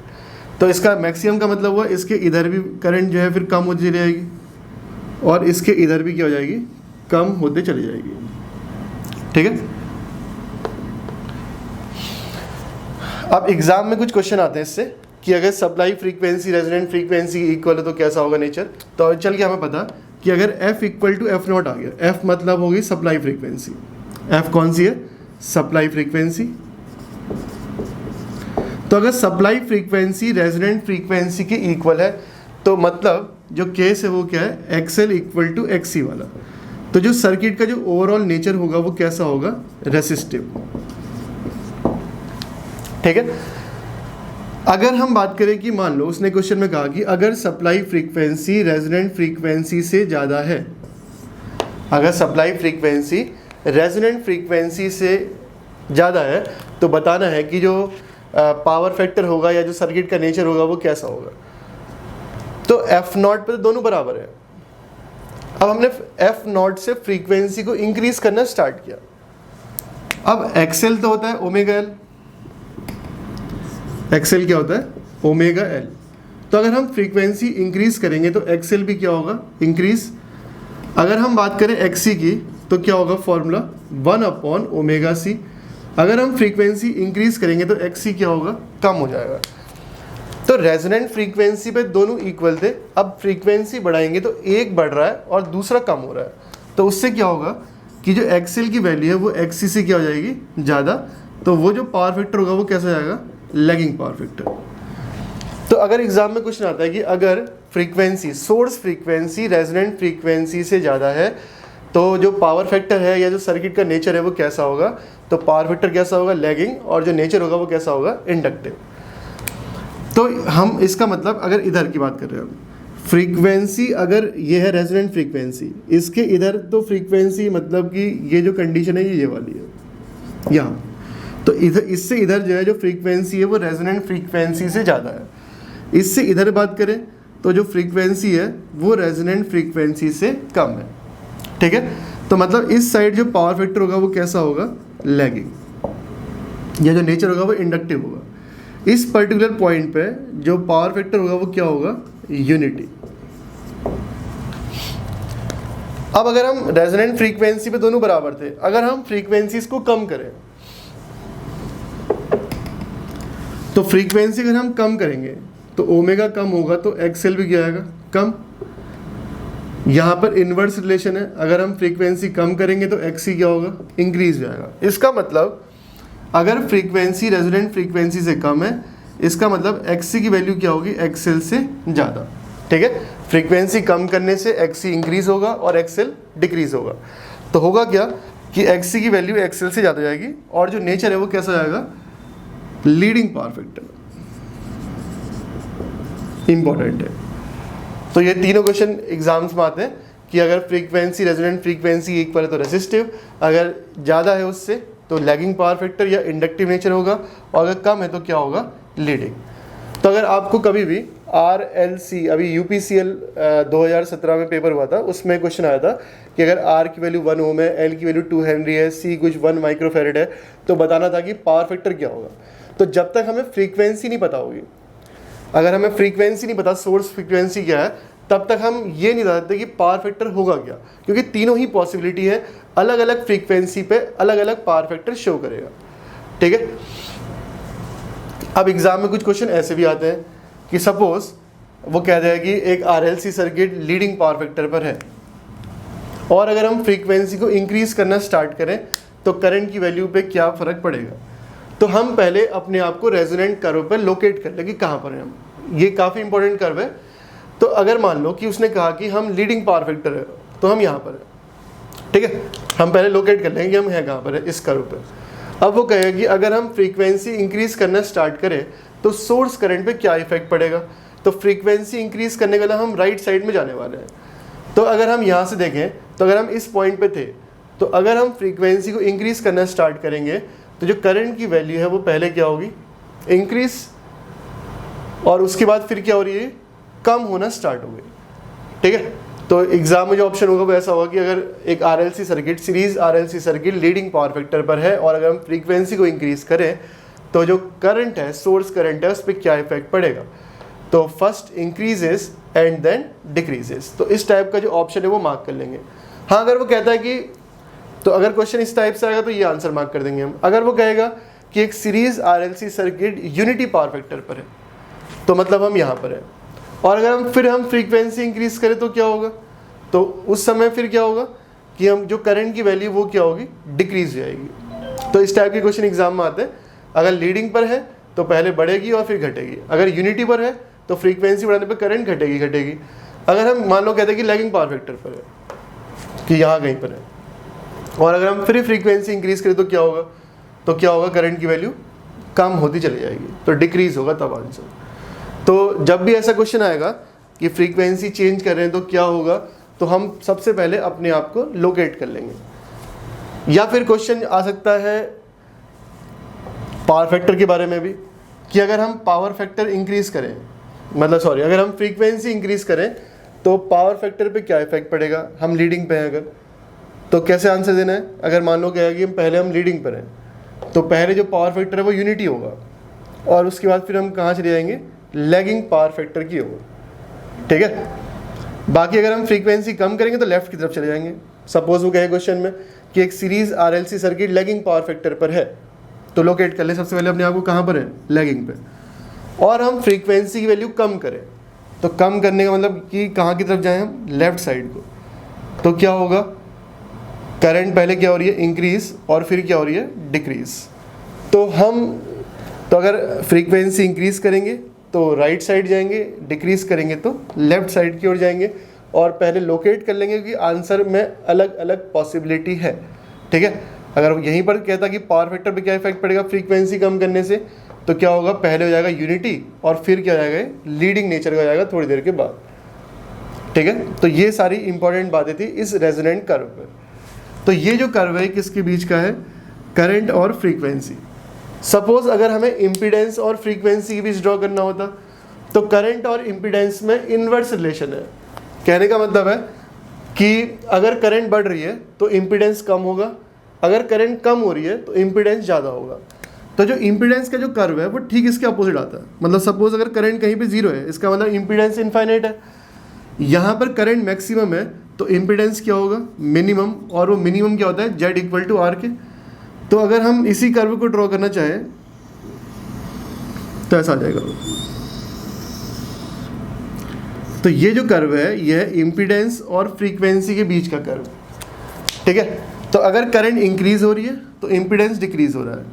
तो इसका मैक्सिमम का मतलब हुआ इसके इधर भी करंट जो है फिर कम होती चली जाएगी और इसके इधर भी क्या हो जाएगी, कम होते चली जाएगी। ठीक है, अब एग्जाम में कुछ क्वेश्चन आते हैं इससे कि अगर supply frequency resonant frequency equal है तो कैसा होगा नेचर। तो चल के हमें पता कि अगर F equal to F nought आ गया, F मतलब होगी सप्लाई फ्रीक्वेंसी, F कौन सी है, सप्लाई फ्रीक्वेंसी। तो अगर सप्लाई फ्रीक्वेंसी रेजोनेंट फ्रीक्वेंसी के इक्वल है तो मतलब जो केस है वो क्या है, एक्सएल इक्वल टू एक्ससी वाला। तो जो सर्किट का जो ओवरऑल नेचर होगा वो कैसा होगा, रेसिस्टिव। ठीक है, अगर हम बात करें कि मान लो उसने क्वेश्चन में कहा कि अगर सप्लाई फ्रीक्वेंसी रेजोनेंट फ्रीक्वेंसी से ज़्यादा है, अगर सप्लाई फ्रीक्वेंसी रेजोनेंट फ्रीक्वेंसी से ज़्यादा है तो बताना है कि जो पावर फैक्टर होगा या जो सर्किट का नेचर होगा वो कैसा होगा। तो एफ नॉट पे तो दोनों बराबर है। अब हमने एफ नॉट से फ्रीक्वेंसी को इंक्रीज करना स्टार्ट किया। अब एक्सएल तो होता है ओमेगा एल, एक्सएल क्या होता है, ओमेगा एल। तो अगर हम फ्रीक्वेंसी इंक्रीज करेंगे तो एक्सएल भी क्या होगा, इंक्रीज। अगर हम बात करें एक्ससी की तो क्या होगा फॉर्मूला 1/ओमेगा सी। अगर हम फ्रीक्वेंसी इंक्रीज करेंगे तो एक्ससी क्या होगा, कम हो जाएगा। तो रेजोनेंट फ्रीक्वेंसी पे दोनों इक्वल थे, अब फ्रीक्वेंसी बढ़ाएंगे तो एक बढ़ रहा है और दूसरा कम हो रहा है, तो उससे क्या होगा कि जो एक्सएल की वैल्यू है वो एक्ससी से क्या हो जाएगी, ज़्यादा। तो वो जो पावर फैक्टर होगा वो कैसा जाएगा, लैगिंग पावर फैक्टर। तो अगर एग्जाम में क्वेश्चन आता है कि अगर frequency source frequency resonant frequency से ज़्यादा है तो जो पावर फैक्टर है या जो सर्किट का नेचर है वो कैसा होगा, तो पावर फैक्टर कैसा होगा, लैगिंग, और जो नेचर होगा वो कैसा होगा, इंडक्टिव। तो हम इसका मतलब अगर इधर की बात कर रहे हैं हम, फ्रीक्वेंसी अगर ये है रेजोनेंट फ्रीक्वेंसी, इसके इधर तो फ्रीक्वेंसी मतलब कि ये जो कंडीशन है ये वाली है यहाँ, तो इधर इससे इधर जो है जो फ्रीक्वेंसी है वो रेजोनेंट फ्रीक्वेंसी से ज़्यादा है। इससे इधर बात करें तो जो फ्रीक्वेंसी है वो रेजोनेंट फ्रीक्वेंसी से कम है। ठीक है, तो मतलब इस साइड जो पावर फैक्टर होगा वो कैसा होगा, लैगिंग, या जो नेचर होगा वो इंडक्टिव होगा। इस पर्टिकुलर पॉइंट पे जो पावर फैक्टर होगा वो क्या होगा, यूनिटी। अब अगर हम रेजोनेंट फ्रीक्वेंसी पे दोनों बराबर थे, अगर हम फ्रीक्वेंसीज को कम करें तो फ्रीक्वेंसी अगर हम कम करेंगे तो ओमेगा कम होगा तो एक्सएल भी क्या आएगा, कम। यहाँ पर इन्वर्स रिलेशन है, अगर हम फ्रीक्वेंसी कम करेंगे तो एक्सी क्या होगा, इंक्रीज जाएगा। इसका मतलब अगर फ्रीक्वेंसी रेजोनेंट फ्रीक्वेंसी से कम है, इसका मतलब एक्सी की वैल्यू क्या होगी, एक्सएल से ज़्यादा। ठीक है, फ्रीक्वेंसी कम करने से एक्सी इंक्रीज होगा और एक्सएल डिक्रीज होगा। तो होगा क्या कि एक्सी की वैल्यू एक्सएल से ज़्यादा जाएगी और जो नेचर है वो कैसा जाएगा, लीडिंग पावर फैक्टर। इंपॉर्टेंट है। तो ये तीनों क्वेश्चन एग्जाम्स में आते हैं कि अगर फ्रीक्वेंसी रेजोनेंट फ्रीक्वेंसी एक पर है तो रेसिस्टिव, अगर ज़्यादा है उससे तो लैगिंग पावर फैक्टर या इंडक्टिव नेचर होगा, और अगर कम है तो क्या होगा, लीडिंग। तो अगर आपको कभी भी RLC, अभी UPCL 2017 में पेपर हुआ था, उसमें क्वेश्चन आया था कि अगर R की वैल्यू 1 ओम है, L की वैल्यू 2 हेनरी है, C कुछ 1 माइक्रोफेरेड है, तो बताना था कि पावर फैक्टर क्या होगा। तो जब तक हमें फ्रीक्वेंसी नहीं पता होगी, अगर हमें फ्रीक्वेंसी नहीं पता, सोर्स फ्रीक्वेंसी क्या है, तब तक हम ये नहीं बता सकते कि पावर फैक्टर होगा क्या, क्योंकि तीनों ही पॉसिबिलिटी है, अलग अलग फ्रीक्वेंसी पे अलग अलग पावर फैक्टर शो करेगा। ठीक है, अब एग्जाम में कुछ क्वेश्चन ऐसे भी आते हैं कि सपोज वो कह रहा है कि एक RLC circuit leading power factor पर है, और अगर हम फ्रीक्वेंसी को इंक्रीज करना स्टार्ट करें तो करंट की वैल्यू पे क्या फ़र्क पड़ेगा। तो हम पहले अपने आप को रेजोनेंट कर्व पर लोकेट कर लें कि कहाँ पर हैं हम, ये काफ़ी इंपॉर्टेंट कर्व है। तो अगर मान लो कि उसने कहा कि हम लीडिंग पावर फैक्टर है, तो हम यहाँ पर हैं। ठीक है, हम पहले लोकेट कर लेंगे कि हम हैं कहाँ पर है, इस कर्व पर। अब वो कहेगा कि अगर हम फ्रीक्वेंसी इंक्रीज करना स्टार्ट करें तो सोर्स करंट पे क्या इफेक्ट पड़ेगा। तो फ्रीक्वेंसी इंक्रीज करने के लिए हम राइट साइड में जाने वाले हैं। तो अगर हम यहाँ से देखें तो अगर हम इस पॉइंट पे थे, तो अगर हम फ्रीक्वेंसी को इंक्रीज करना स्टार्ट करेंगे तो जो करंट की वैल्यू है वो पहले क्या होगी, इंक्रीज, और उसके बाद फिर क्या हो रही है, कम होना स्टार्ट हो गई। ठीक है, तो एग्जाम में जो ऑप्शन होगा वो ऐसा होगा कि अगर एक RLC circuit, series RLC circuit leading power factor पर है और अगर हम फ्रीक्वेंसी को इंक्रीज करें तो जो करंट है, सोर्स करंट है, उस पर क्या इफेक्ट पड़ेगा। तो first increases and then decreases. तो इस टाइप का जो ऑप्शन है वो मार्क कर लेंगे। हाँ, अगर वो कहता है कि, तो अगर क्वेश्चन इस टाइप से आएगा तो ये आंसर मार्क कर देंगे हम। अगर वो कहेगा कि एक series RLC circuit unity power factor पर है, तो मतलब हम यहाँ पर है, और अगर हम फ्रीक्वेंसी इंक्रीज करें तो क्या होगा, तो उस समय फिर क्या होगा कि हम जो करंट की वैल्यू वो क्या होगी, डिक्रीज जाएगी। तो इस टाइप के क्वेश्चन एग्जाम में आते हैं। अगर लीडिंग पर है तो पहले बढ़ेगी और फिर घटेगी, अगर यूनिटी पर है तो फ्रीक्वेंसी बढ़ाने पर करंट घटेगी। अगर हम मान लो कहते हैं कि लैगिंग पावर फैक्टर पर है, कि यहाँ कहीं पर है, और अगर हम फिर फ्रीक्वेंसी इंक्रीज करें तो क्या होगा, करंट की वैल्यू कम होती चली जाएगी, तो डिक्रीज होगा तब आंसर। तो जब भी ऐसा क्वेश्चन आएगा कि फ्रीक्वेंसी चेंज कर रहे हैं तो क्या होगा, तो हम सबसे पहले अपने आप को लोकेट कर लेंगे। या फिर क्वेश्चन आ सकता है पावर फैक्टर के बारे में भी, कि अगर हम पावर फैक्टर इंक्रीज करें, अगर हम फ्रीक्वेंसी इंक्रीज करें तो पावर फैक्टर पे क्या इफेक्ट पड़ेगा, हम लीडिंग पे हैं अगर, तो कैसे आंसर देना है। अगर मान लो कहेगा कि पहले हम लीडिंग पर हैं तो पहले जो पावर फैक्टर है वो यूनिटी होगा, और उसके बाद फिर हम कहाँ चले जाएंगे, लैगिंग पावर फैक्टर की ओर। ठीक है, बाकी अगर हम फ्रीक्वेंसी कम करेंगे तो लेफ्ट की तरफ चले जाएंगे। सपोज वो कहे क्वेश्चन में कि एक series RLC circuit lagging power factor पर है, तो लोकेट कर ले सबसे पहले अपने आप को कहाँ पर है, लैगिंग पे, और हम फ्रीक्वेंसी की वैल्यू कम करें, तो कम करने का मतलब कि कहाँ की तरफ जाएं हम, लेफ्ट साइड को। तो क्या होगा, करंट पहले क्या हो रही है, इंक्रीज, और फिर क्या हो रही है, डिक्रीज। तो अगर फ्रीक्वेंसी इंक्रीज करेंगे तो राइट साइड जाएंगे, डिक्रीज करेंगे तो लेफ्ट साइड की ओर जाएंगे, और पहले लोकेट कर लेंगे कि आंसर में अलग अलग पॉसिबिलिटी है। ठीक है, अगर यहीं पर कहता कि पावर फैक्टर पे क्या इफेक्ट पड़ेगा फ्रीक्वेंसी कम करने से, तो क्या होगा, पहले हो जाएगा यूनिटी और फिर क्या हो जाएगा, लीडिंग नेचर का हो जाएगा थोड़ी देर के बाद। ठीक है, तो ये सारी इंपॉर्टेंट बातें थी इस रेजोनेंट कर्व पर। तो ये जो कर्व है किसके बीच का है, करंट और फ्रीक्वेंसी। सपोज अगर हमें इम्पीडेंस और फ्रीक्वेंसी के बीच ड्रॉ करना होता, तो करंट और इम्पीडेंस में इन्वर्स रिलेशन है। कहने का मतलब है कि अगर करंट बढ़ रही है तो इम्पीडेंस कम होगा, अगर करंट कम हो रही है तो इम्पीडेंस ज़्यादा होगा। तो जो इम्पीडेंस का जो कर्व है वो ठीक इसके अपोजिट आता है। मतलब सपोज अगर करंट कहीं पे जीरो है, इसका मतलब इम्पीडेंस इनफाइनाइट है। यहाँ पर करंट मैक्सिमम है तो इम्पीडेंस क्या होगा, मिनिमम, और वो मिनिमम क्या होता है, जेड इक्वल टू आर के। तो अगर हम इसी कर्व को ड्रॉ करना चाहें तो ऐसा आ जाएगा। तो ये जो कर्व है यह इम्पीडेंस और फ्रीक्वेंसी के बीच का कर्व, ठीक है। तो अगर करंट इंक्रीज हो रही है तो इम्पीडेंस डिक्रीज हो रहा है,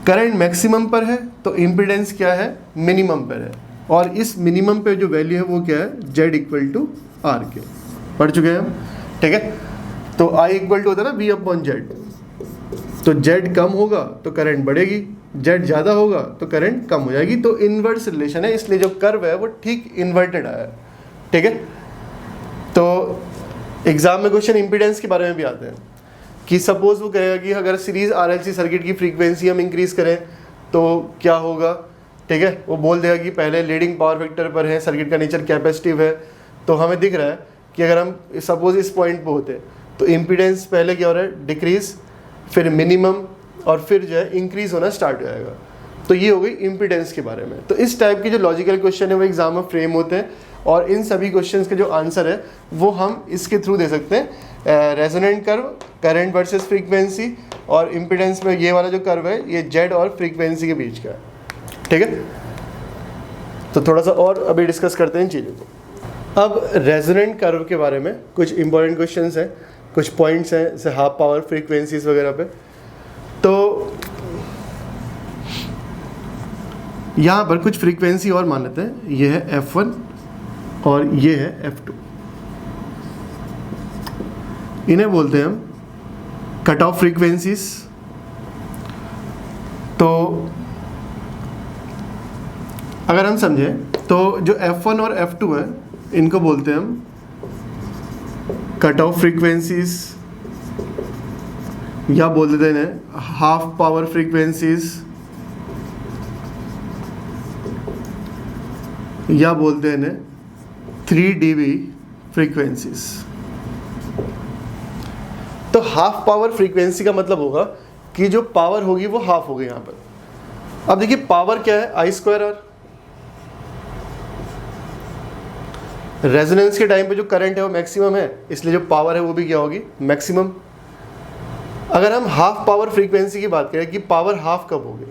करंट मैक्सिमम पर है तो इम्पीडेंस क्या है, मिनिमम पर है, और इस मिनिमम पे जो वैल्यू है वो क्या है, जेड इक्वल टू आर के। पढ़ चुके हैं हम, ठीक है। तो आई इक्वल टू होता है ना वी अपॉन जेड। तो जेड कम होगा तो करंट बढ़ेगी, जेड ज़्यादा होगा तो करंट कम हो जाएगी। तो इनवर्स रिलेशन है, इसलिए जो कर्व है वो ठीक इन्वर्टेड आया है, ठीक है। तो एग्जाम में क्वेश्चन इम्पीडेंस के बारे में भी आते हैं कि सपोज वो कहेगा कि अगर सीरीज आरएलसी सर्किट की फ्रीक्वेंसी हम इंक्रीज करें तो क्या होगा, ठीक है। वो बोल देगा कि पहले लीडिंग पावर फैक्टर पर है, सर्किट का नेचर कैपेसिटिव है। तो हमें दिख रहा है कि अगर हम सपोज इस पॉइंट पे होते तो इम्पीडेंस पहले क्या हो रहा है, डिक्रीज, फिर मिनिमम, और फिर जो है इंक्रीज होना स्टार्ट हो जाएगा। तो ये हो गई इम्पीडेंस के बारे में। तो इस टाइप के जो लॉजिकल क्वेश्चन है वो एग्जाम में फ्रेम होते हैं, और इन सभी क्वेश्चंस के जो आंसर है वो हम इसके थ्रू दे सकते हैं। Resonant curve, current versus frequency, और इम्पीडेंस में ये वाला जो कर्व है ये जेड और फ्रीक्वेंसी के बीच का है, ठीक है। तो थोड़ा सा और अभी डिस्कस करते हैं इन चीज़ों को। अब रेजोनेंट कर्व के बारे में कुछ इंपॉर्टेंट क्वेश्चंस हैं, कुछ पॉइंट्स हैं जैसे हाफ पावर फ्रीक्वेंसीज वगैरह पे। तो यहाँ पर कुछ फ्रीक्वेंसी और मान लेते हैं, ये है F1 और ये है F2। इन्हें बोलते हैं हम कट ऑफ फ्रीक्वेंसीज। तो अगर हम समझें तो जो F1 और F2 है इनको बोलते हैं हम कट ऑफ फ्रीक्वेंसीज, या बोल देते हैं हाफ पावर फ्रीक्वेंसीज, या बोलते हैं 3 dB फ्रीक्वेंसीज। तो हाफ पावर फ्रीक्वेंसी का मतलब होगा कि जो पावर होगी वो हाफ होगी यहाँ पर। अब देखिए पावर क्या है, आई स्क्वायर आर। रेजोनेंस के टाइम पे जो करंट है वो मैक्सिमम है, इसलिए जो पावर है वो भी क्या होगी, मैक्सिमम। अगर हम हाफ पावर फ्रीक्वेंसी की बात करें कि पावर हाफ कब होगी,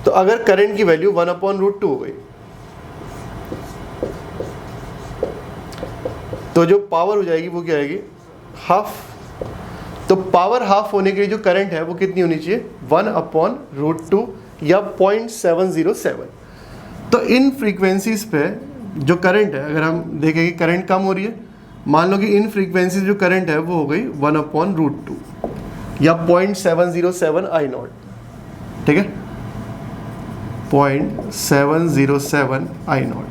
तो अगर करंट की वैल्यू 1/√2 हो गई तो जो पावर हो जाएगी वो क्या आएगी, हाफ। तो पावर हाफ होने के लिए जो करंट है वो कितनी होनी चाहिए, 1/√2 या 0.707। तो इन फ्रीक्वेंसीज पे जो करंट है, अगर हम देखें कि करंट कम हो रही है, मान लो कि इन फ्रीक्वेंसीज जो करंट है वो हो गई 1/√2 या 0.707 I0, ठीक है, 0.707 I0।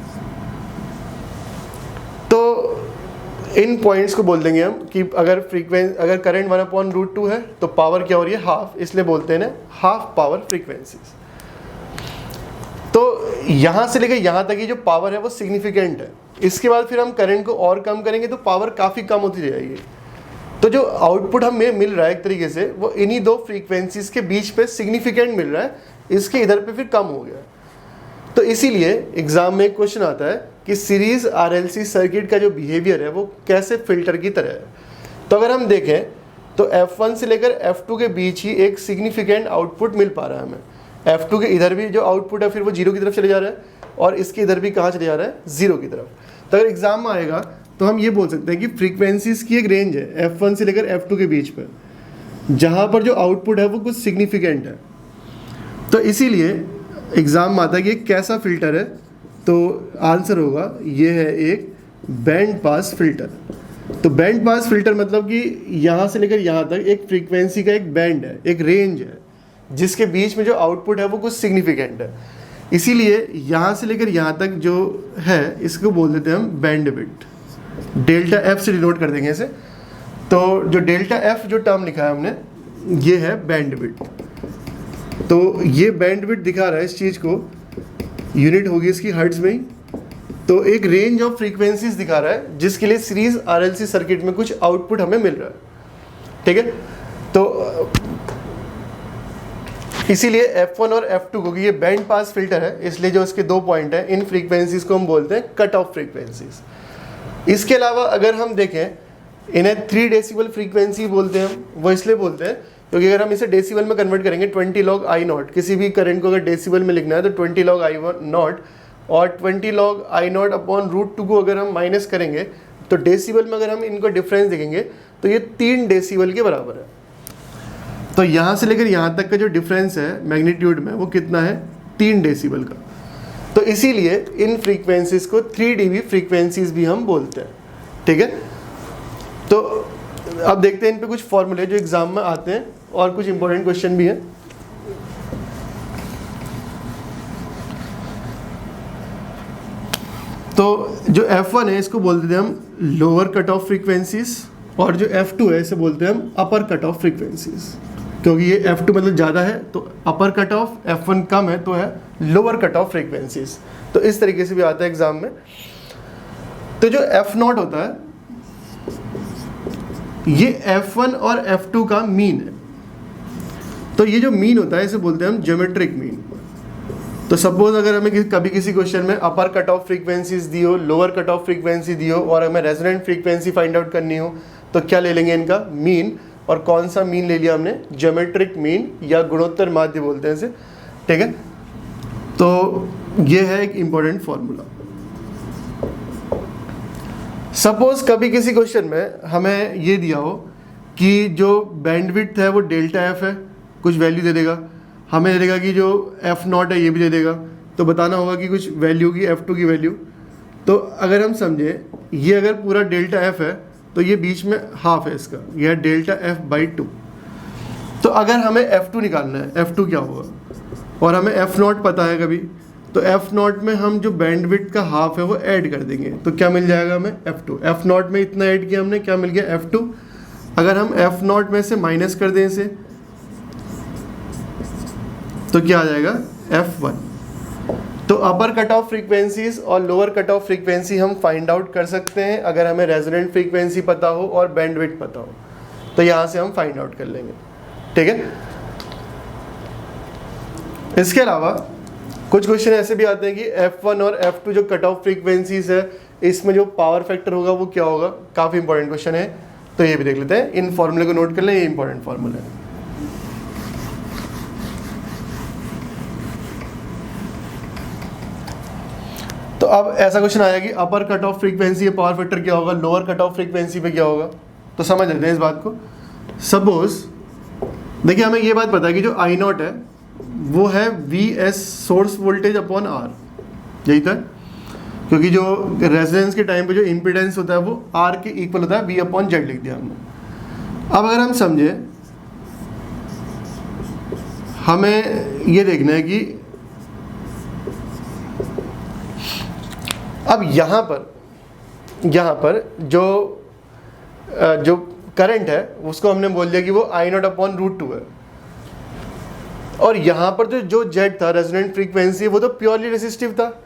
तो इन पॉइंट्स को बोल देंगे हम कि अगर अगर करंट 1/√2 है तो पावर क्या हो रही है, हाफ, इसलिए बोलते हैं ना हाफ पावर फ्रीक्वेंसीज। तो यहाँ से लेकर यहाँ तक की जो पावर है वो सिग्निफिकेंट है। इसके बाद फिर हम करंट को और कम करेंगे तो पावर काफ़ी कम होती जाएगी। तो जो आउटपुट हमें मिल रहा है एक तरीके से वो इन्हीं दो फ्रीक्वेंसीज के बीच पे सिग्निफिकेंट मिल रहा है, इसके इधर पे फिर कम हो गया। तो इसीलिए एग्जाम में एक क्वेश्चन आता है कि सीरीज आरएलसी सर्किट का जो बिहेवियर है वो कैसे फिल्टर की तरह है। तो अगर हम देखें तो F1 से लेकर F2 के बीच ही एक सिग्निफिकेंट आउटपुट मिल पा रहा है हमें। F2 के इधर भी जो आउटपुट है फिर वो 0 की तरफ चले जा रहा है, और इसके इधर भी कहाँ चले जा रहा है, 0 की तरफ। तो अगर एग्जाम में आएगा तो हम ये बोल सकते हैं कि फ्रीक्वेंसीज की एक रेंज है F1 से लेकर F2 के बीच पर, जहाँ पर जो आउटपुट है वो कुछ सिग्निफिकेंट है। तो इसीलिए एग्ज़ाम में आता है कि एक कैसा फिल्टर है, तो आंसर होगा ये है एक बैंड पास फिल्टर। तो बैंड पास फिल्टर मतलब कि यहाँ से लेकर यहाँ तक एक फ्रीक्वेंसी का एक बैंड है, एक रेंज है, जिसके बीच में जो आउटपुट है वो कुछ सिग्निफिकेंट है। इसीलिए यहाँ से लेकर यहाँ तक जो है इसको बोल देते हैं हम बैंडविड्थ। डेल्टा एफ से डिनोट कर देंगे इसे। तो जो डेल्टा एफ जो टर्म लिखा है हमने, ये है बैंडविड्थ। तो ये बैंडविड्थ दिखा रहा है इस चीज़ को, यूनिट होगी इसकी हर्ट्ज में ही। तो एक रेंज ऑफ फ्रीक्वेंसीज दिखा रहा है जिसके लिए सीरीज आरएलसी सर्किट में कुछ आउटपुट हमें मिल रहा है, ठीक है। तो इसीलिए F1 और F2 को, ये बैंड पास फिल्टर है इसलिए जो इसके 2 पॉइंट हैं, इन फ्रीक्वेंसीज को हम बोलते हैं कट ऑफ फ्रीक्वेंसीज। इसके अलावा अगर हम देखें इन्हें 3 डेसिबल फ्रीक्वेंसी बोलते हैं हम। वो इसलिए बोलते हैं क्योंकि अगर हम इसे डेसिबल में कन्वर्ट करेंगे 20 log I नॉट, किसी भी करंट को अगर डेसिबल में लिखना है तो 20 log I नॉट और 20 log I नॉट अपॉन √2 को अगर हम माइनस करेंगे तो डेसिबल में अगर हम इनको डिफरेंस देखेंगे तो ये 3 डेसिबल के बराबर है। तो यहाँ से लेकर यहाँ तक का जो डिफरेंस है मैग्नीट्यूड में वो कितना है, 3 डेसिबल का। तो इसीलिए इन फ्रीक्वेंसीज को 3 dB फ्रीक्वेंसीज भी हम बोलते हैं, ठीक है। तो अब देखते हैं इन पे कुछ फॉर्मूले जो एग्जाम में आते हैं और कुछ इंपॉर्टेंट क्वेश्चन भी हैं। तो जो F1 है इसको बोलते थे हम लोअर कट ऑफ फ्रीक्वेंसीज और जो F2 है इसे बोलते हैं हम अपर कट ऑफ फ्रीक्वेंसीज। क्योंकि ये F2 मतलब ज़्यादा है तो अपर कट ऑफ, F1 कम है तो है लोअर कट ऑफ फ्रीक्वेंसीज। तो इस तरीके से भी आता है एग्जाम में। तो जो F0 होता है ये F1 और F2 का मीन है। तो ये जो मीन होता है इसे बोलते हैं हम ज्योमेट्रिक मीन। तो सपोज अगर हमें कभी किसी क्वेश्चन में अपर कट ऑफ फ्रीक्वेंसीज दी हो, लोअर कट ऑफ फ्रीक्वेंसी दी हो और हमें रेजोनेंट फ्रीक्वेंसी फाइंड आउट करनी हो तो क्या ले लेंगे इनका मीन। और कौन सा मीन ले लिया हमने, ज्योमेट्रिक मीन या गुणोत्तर माध्य बोलते हैं इसे, ठीक है। तो ये है एक इंपॉर्टेंट फॉर्मूला। सपोज कभी किसी क्वेश्चन में हमें ये दिया हो कि जो बैंडविड्थ है वो डेल्टा एफ है, कुछ वैल्यू दे देगा, हमें दे देगा कि जो F0 है ये भी दे देगा, तो बताना होगा कि कुछ वैल्यू की F2 की वैल्यू। तो अगर हम समझें ये अगर पूरा डेल्टा एफ है तो ये बीच में हाफ है इसका, यह डेल्टा F/2। तो अगर हमें F2 निकालना है, F2 क्या होगा, और हमें F0 पता है कभी, तो F0 में हम जो बैंडविड्थ का हाफ है वो ऐड कर देंगे तो क्या मिल जाएगा हमें, F2। F0 में इतना ऐड किया हमने, क्या मिल गया, F2। अगर हम F0 में से माइनस कर दें इसे तो क्या आ जाएगा, F1। तो अपर कट ऑफ फ्रीक्वेंसीज और लोअर कट ऑफ फ्रीक्वेंसी हम फाइंड आउट कर सकते हैं अगर हमें रेजोनेंट फ्रीक्वेंसी पता हो और बैंडविड्थ पता हो, तो यहाँ से हम फाइंड आउट कर लेंगे, ठीक है। इसके अलावा कुछ क्वेश्चन ऐसे भी आते हैं कि F1 और F2 जो कट ऑफ फ्रीक्वेंसीज है इसमें जो पावर फैक्टर होगा वो क्या होगा, काफ़ी इंपॉर्टेंट क्वेश्चन है। तो ये भी देख लेते हैं, इन फॉर्मूले को नोट कर लें, ये इंपॉर्टेंट फॉर्मूला है। तो अब ऐसा क्वेश्चन आया कि upper cut off frequency power factor क्या होगा, लोअर कट ऑफ फ्रीक्वेंसी पे क्या होगा। तो समझ लेते हैं इस बात को। सपोज देखिए हमें ये बात पता है कि जो I0 है वो है VS source voltage upon R, यही था। क्योंकि जो रेजोनेंस के टाइम पे जो इम्पीडेंस होता है वो R के इक्वल होता है, V/Z लिख दिया हमने। अब अगर हम समझे, हमें ये देखना है कि अब यहाँ पर जो करंट है उसको हमने बोल दिया कि वो I0/√2 है। और यहाँ पर जो Z था रेजोनेंट फ्रीक्वेंसी वो तो प्योरली रेसिस्टिव था,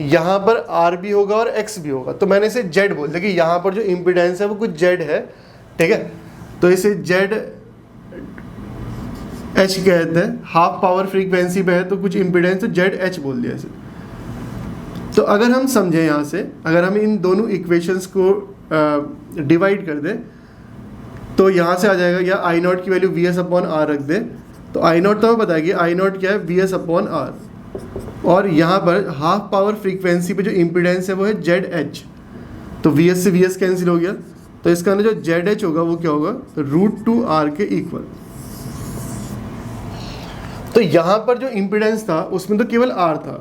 यहाँ पर R भी होगा और X भी होगा। तो मैंने इसे Z बोल दिया कि यहाँ पर जो इम्पीडेंस है वो कुछ Z है, ठीक है। तो इसे ZH कहते हैं, हाफ पावर फ्रीक्वेंसी पे है तो कुछ इम्पीडेंस, तो ZH बोल दिया इसे। तो अगर हम समझें यहाँ से, अगर हम इन दोनों इक्वेशंस को डिवाइड कर दें तो यहाँ से आ जाएगा, या I0 की वैल्यू VS/R रख दें तो I0 तो हमें पता है कि I0 क्या है, VS/R। और यहाँ पर हाफ पावर फ्रीक्वेंसी पे जो इम्पीडेंस है वो है ZH। तो VS से VS कैंसिल हो गया, तो इसका अंदर जो ZH होगा वो क्या होगा, √2R के इक्वल। तो यहाँ पर जो इम्पीडेंस था उसमें तो केवल R था,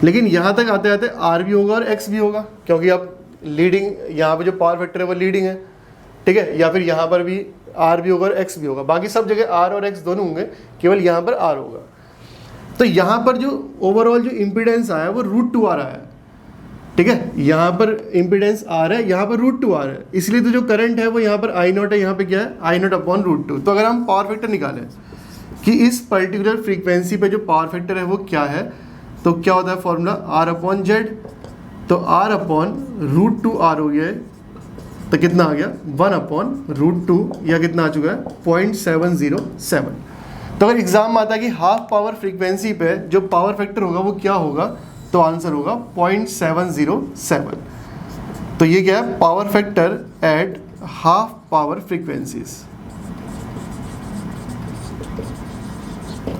लेकिन यहाँ तक आते आते R भी होगा और X भी होगा, क्योंकि अब लीडिंग यहाँ पे जो पावर फैक्टर है वो लीडिंग है, ठीक है। या फिर यहाँ पर भी R भी होगा और X भी होगा, बाकी सब जगह R और X दोनों होंगे, केवल यहाँ पर R होगा। तो यहाँ पर जो ओवरऑल जो इम्पीडेंस आया वो √2R आया, ठीक है। यहाँ पर इम्पीडेंस R है, यहाँ पर √2R है, इसलिए तो जो करंट है वो यहाँ पर I0 है, यहाँ पे क्या है, I0/√2। तो अगर हम पावर फैक्टर निकालें कि इस पर्टिकुलर फ्रीक्वेंसी पे जो पावर फैक्टर है वो क्या है, तो क्या होता है फॉर्मूला, R/Z। तो R/√2R हो गया है, तो कितना आ गया, 1/√2, या कितना आ चुका है, 0.707। तो अगर एग्जाम में आता है कि हाफ पावर फ्रीक्वेंसी पे जो पावर फैक्टर होगा वो क्या होगा, तो आंसर होगा 0.707। तो ये क्या है, power factor at half power frequencies.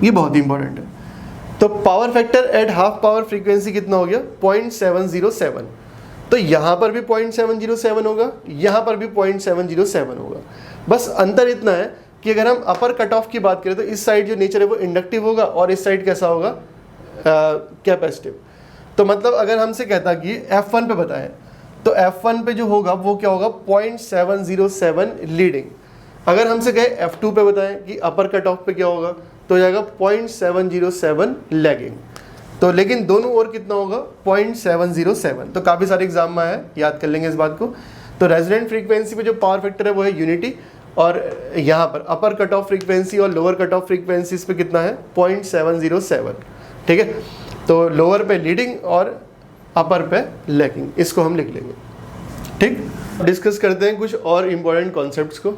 ये बहुत ही इंपॉर्टेंट है। तो power factor at half power frequency कितना हो गया, 0.707। तो यहां पर भी 0.707 होगा, यहां पर भी 0.707 होगा। बस अंतर इतना है कि अगर हम अपर कट ऑफ की बात करें तो इस साइड जो नेचर है वो इंडक्टिव होगा और इस साइड कैसा होगा, कैपेसिटिव। तो मतलब अगर हमसे कहता कि F1 पे बताएं, तो F1 पे जो होगा वो क्या होगा, 0.707 लीडिंग। अगर हमसे कहे F2 पे बताएं कि अपर कट ऑफ पे क्या होगा, तो हो जाएगा 0.707 लैगिंग। तो लेकिन दोनों ओर कितना होगा, 0.707। तो काफ़ी सारे एग्जाम में है, याद कर लेंगे इस बात को। तो रेजोनेंट फ्रीक्वेंसी पे जो पावर फैक्टर है वो है यूनिटी, और यहाँ पर अपर कट ऑफ फ्रीक्वेंसी और लोअर कट ऑफ फ्रीक्वेंसीज पे कितना है, 0.707। ठीक है, तो लोअर पे लीडिंग और अपर पे लैगिंग, इसको हम लिख लेंगे। ठीक, डिस्कस करते हैं कुछ और इम्पोर्टेंट कॉन्सेप्ट्स को,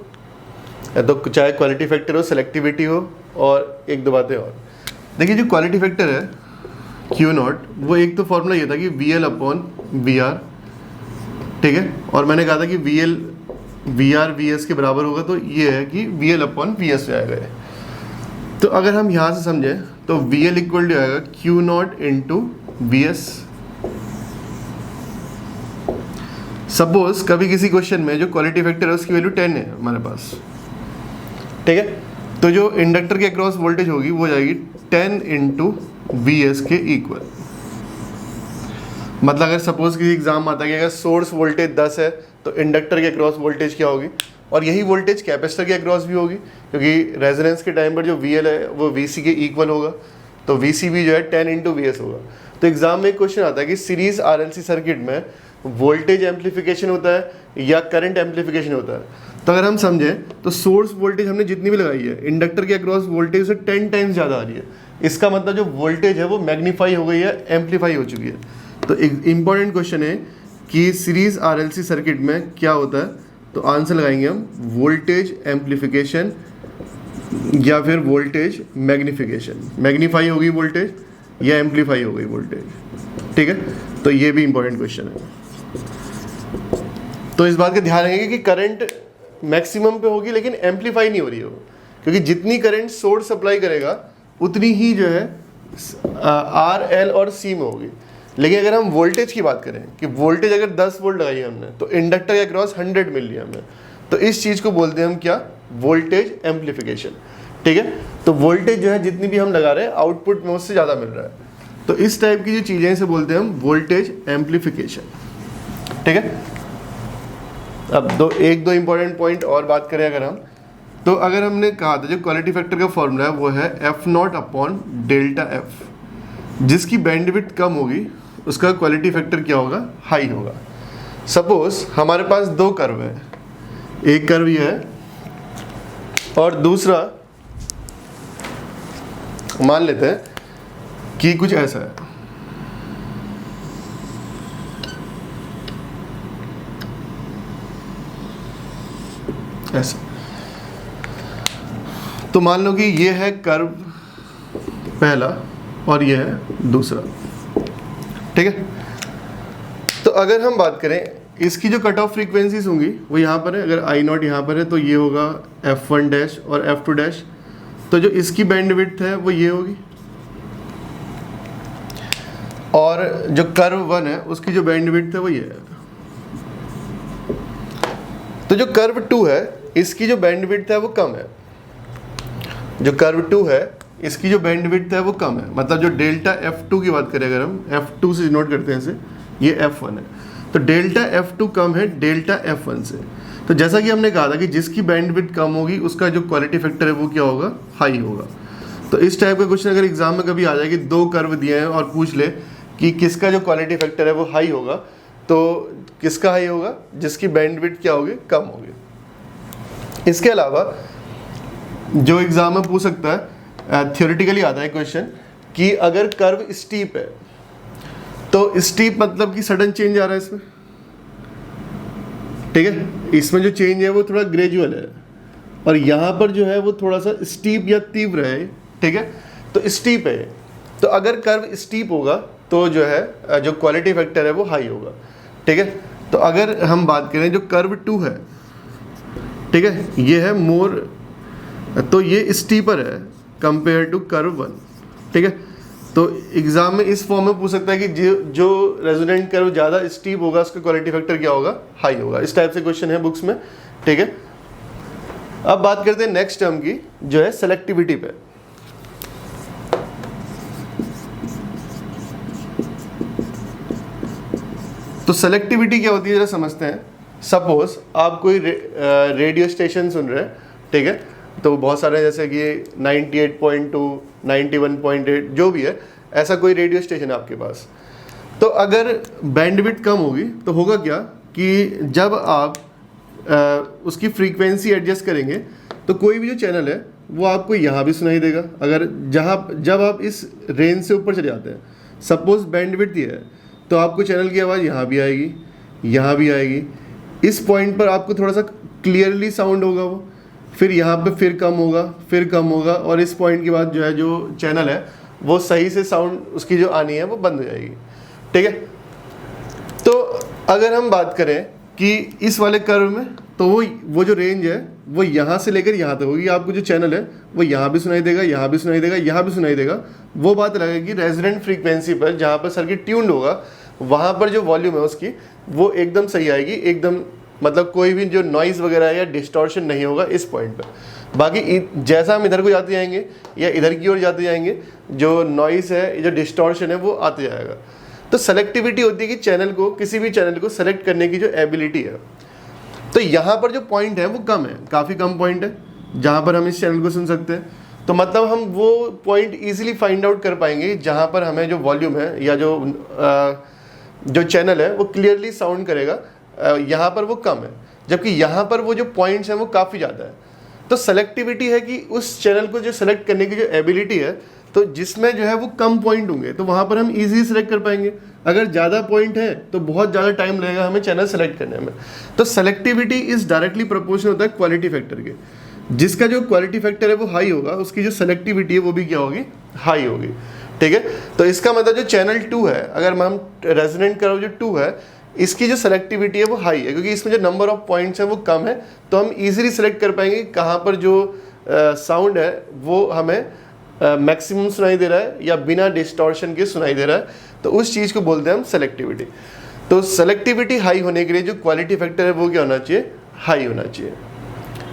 तो चाहे क्वालिटी फैक्टर हो, सेलेक्टिविटी हो, और एक दो बातें और। देखिए जो क्वालिटी फैक्टर है Q0, वो एक तो फॉर्मूला ये था कि VL/VR, ठीक है, और मैंने कहा था कि VR VS के बराबर होगा, तो ये है कि VL/VS आएगा। तो अगर हम यहाँ से समझें तो VL इक्वल टू आएगा Q0 इंटू VS। सपोज कभी किसी क्वेश्चन में जो क्वालिटी फैक्टर है उसकी वैल्यू 10 है हमारे पास, ठीक है, तो जो इंडक्टर के अक्रॉस वोल्टेज होगी वो जाएगी 10 इंटू VS के इक्वल। मतलब अगर सपोज किसी एग्जाम आता है कि अगर सोर्स वोल्टेज 10 है तो इंडक्टर के अक्रॉस वोल्टेज क्या होगी, और यही वोल्टेज कैपेसिटर के अक्रॉस भी होगी, क्योंकि रेजोनेंस के टाइम पर जो VL है वो VC के इक्वल होगा, तो VC भी जो है 10 इंटू VS होगा। तो एग्जाम में एक क्वेश्चन आता है कि सीरीज RLC सर्किट में वोल्टेज एम्पलीफिकेशन होता है या करंट एम्पलीफिकेशन होता है। तो अगर हम समझें तो सोर्स वोल्टेज हमने जितनी भी लगाई है, इंडक्टर के अक्रॉस वोल्टेज से 10 टाइम्स ज़्यादा आ रही है। इसका मतलब जो वोल्टेज है वो मैग्नीफाई हो गई है, एम्पलीफाई हो चुकी है। तो एक इंपॉर्टेंट क्वेश्चन है कि सीरीज RLC सर्किट में क्या होता है, तो आंसर लगाएंगे हम वोल्टेज एम्पलीफिकेशन या फिर वोल्टेज मैग्नीफिकेशन। मैग्नीफाई होगी वोल्टेज या एम्पलीफाई हो गई वोल्टेज, ठीक है। तो ये भी इंपॉर्टेंट क्वेश्चन है। तो इस बात का ध्यान रखेंगे कि करंट मैक्सिमम पे होगी लेकिन एम्पलीफाई नहीं हो रही हो, क्योंकि जितनी करंट सोर्स सप्लाई करेगा उतनी ही जो है R, L और C में होगी। लेकिन अगर हम वोल्टेज की बात करें कि वोल्टेज अगर 10 वोल्ट लगाई हमने तो इंडक्टर के अक्रॉस 100 मिल लिया हमें, तो इस चीज़ को बोलते हैं हम क्या, वोल्टेज एम्पलीफिकेशन, ठीक है। तो वोल्टेज जो है जितनी भी हम लगा रहे हैं आउटपुट में उससे ज़्यादा मिल रहा है, तो इस टाइप की जो चीज़ें इसे बोलते हैं हम वोल्टेज एम्पलीफिकेशन, ठीक है। अब एक दो इंपॉर्टेंट पॉइंट और बात करें अगर हम, तो अगर हमने कहा था जो क्वालिटी फैक्टर का फॉर्मूला है वो है F0/Δf, जिसकी बैंडविड्थ कम होगी उसका क्वालिटी फैक्टर क्या होगा, हाई होगा। सपोज हमारे पास दो कर्व है, एक कर्व ये है और दूसरा मान लेते हैं कि कुछ ऐसा है, ऐसा। तो मान लो कि ये है कर्व पहला और ये है दूसरा, ठीक है। तो अगर हम बात करें इसकी जो कट ऑफ फ्रीक्वेंसीज होंगी वो यहाँ पर है, अगर I0 यहाँ पर है तो ये होगा F1 डैश और F2 डैश, तो जो इसकी बैंडविड्थ है वो ये होगी, और जो कर्व 1 है उसकी जो बैंडविड्थ है वो ये है। तो जो कर्व 2 है इसकी जो बैंडविड्थ है वो कम है, जो कर्व 2 है इसकी जो बैंडविड्थ है वो कम है, मतलब जो डेल्टा F2 की बात करें अगर हम F2 से नोट करते हैं इसे, ये F1 है, तो डेल्टा F2 कम है डेल्टा F1 से। तो जैसा कि हमने कहा था कि जिसकी बैंडविड्थ कम होगी उसका जो क्वालिटी फैक्टर है वो क्या होगा, हाई होगा। तो इस टाइप का क्वेश्चन अगर एग्जाम में कभी आ जाए कि दो कर्व दिए हैं और पूछ ले कि किसका जो क्वालिटी फैक्टर है वो हाई होगा, तो किसका हाई होगा, जिसकी बैंडविड्थ क्या होगी, कम होगी। इसके अलावा जो एग्जाम में पूछ सकता है, थियोरेटिकली आता है क्वेश्चन कि अगर कर्व स्टीप है, तो स्टीप मतलब कि सडन चेंज आ रहा है इसमें, ठीक है, इसमें जो चेंज है वो थोड़ा ग्रेजुअल है, और यहाँ पर जो है वो थोड़ा सा स्टीप या तीव्र है, ठीक है, तो स्टीप है। तो अगर कर्व स्टीप होगा तो जो है जो क्वालिटी फैक्टर है वो हाई होगा, ठीक है। तो अगर हम बात करें जो कर्व 2 है, ठीक है, ये है मोर, तो ये स्टीपर है कंपेयर टू कर्व 1, ठीक है। तो एग्जाम में इस फॉर्म में पूछ सकता है कि जो रेजोनेंट कर्व ज़्यादा स्टीप होगा उसका क्वालिटी फैक्टर क्या होगा, हाई होगा। इस टाइप से क्वेश्चन है बुक्स में, ठीक है। अब बात करते हैं नेक्स्ट टर्म की जो है सेलेक्टिविटी पे। तो सेलेक्टिविटी क्या होती है जरा समझते हैं। सपोज आप कोई रेडियो स्टेशन सुन रहे हैं, ठीक है, तो बहुत सारे जैसे कि 98.2, 91.8 जो भी है, ऐसा कोई रेडियो स्टेशन है आपके पास। तो अगर बैंडविड्थ कम होगी तो होगा क्या कि जब आप उसकी फ्रीक्वेंसी एडजस्ट करेंगे तो कोई भी जो चैनल है वो आपको यहाँ भी सुनाई देगा। अगर जब आप इस रेंज से ऊपर चले जाते हैं, सपोज बैंडविड्थ ये है, तो आपको चैनल की आवाज़ यहाँ भी आएगी, यहाँ भी आएगी। इस पॉइंट पर आपको थोड़ा सा क्लियरली साउंड होगा वो, फिर यहाँ पे फिर कम होगा, फिर कम होगा, और इस पॉइंट के बाद जो है जो चैनल है वो सही से साउंड उसकी जो आनी है वो बंद हो जाएगी, ठीक है। तो अगर हम बात करें कि इस वाले कर्व में, तो वो जो रेंज है वो यहाँ से लेकर यहाँ तक होगी। आपको जो चैनल है वो यहाँ भी सुनाई देगा, यहाँ भी सुनाई देगा, यहाँ भी सुनाई देगा। वो बात अलग है कि रेजोनेंट फ्रीक्वेंसी पर जहाँ पर सर्किट ट्यून्ड होगा वहाँ पर जो वॉल्यूम है उसकी वो एकदम सही आएगी, एकदम मतलब कोई भी जो नॉइज़ वगैरह है या डिस्टॉर्शन नहीं होगा इस पॉइंट पर। बाकी जैसा हम इधर को जाते जाएंगे या इधर की ओर जाते जाएंगे, जो नॉइज़ है, जो डिस्टॉर्शन है वो आते जाएगा। तो सेलेक्टिविटी होती है कि चैनल को, किसी भी चैनल को सेलेक्ट करने की जो एबिलिटी है। तो यहाँ पर जो पॉइंट है वो कम है, काफ़ी कम पॉइंट है जहाँ पर हम इस चैनल को सुन सकते हैं। तो मतलब हम वो पॉइंट इजीली फाइंड आउट कर पाएंगे जहाँ पर हमें जो वॉल्यूम है या जो चैनल है वो क्लियरली साउंड करेगा, यहाँ पर वो कम है, जबकि यहाँ पर वो जो पॉइंट्स हैं वो काफ़ी ज़्यादा है। तो सेलेक्टिविटी है कि उस चैनल को जो सेलेक्ट करने की जो एबिलिटी है, तो जिसमें जो है वो कम पॉइंट होंगे तो वहाँ पर हम इजीली सेलेक्ट कर पाएंगे। अगर ज़्यादा पॉइंट है तो बहुत ज़्यादा टाइम लगेगा हमें चैनल सेलेक्ट करने में। तो सेलेक्टिविटी इज डायरेक्टली प्रोपोर्शनल होता है क्वालिटी फैक्टर के। जिसका जो क्वालिटी फैक्टर है वो हाई होगा, उसकी जो सेलेक्टिविटी है वो भी क्या होगी, हाई होगी, ठीक है। तो इसका मतलब जो चैनल 2 है, अगर हम रेजोनेंट कर्व जो 2 है, इसकी जो सेलेक्टिविटी है वो हाई है, क्योंकि इसमें जो नंबर ऑफ पॉइंट्स हैं वो कम है। तो हम इजीली सेलेक्ट कर पाएंगे कहाँ पर जो साउंड है वो हमें मैक्सिमम सुनाई दे रहा है या बिना डिस्टॉर्शन के सुनाई दे रहा है। तो उस चीज़ को बोलते हैं हम सेलेक्टिविटी। तो सेलेक्टिविटी हाई होने के लिए जो क्वालिटी फैक्टर है वो क्या होना चाहिए, हाई होना चाहिए,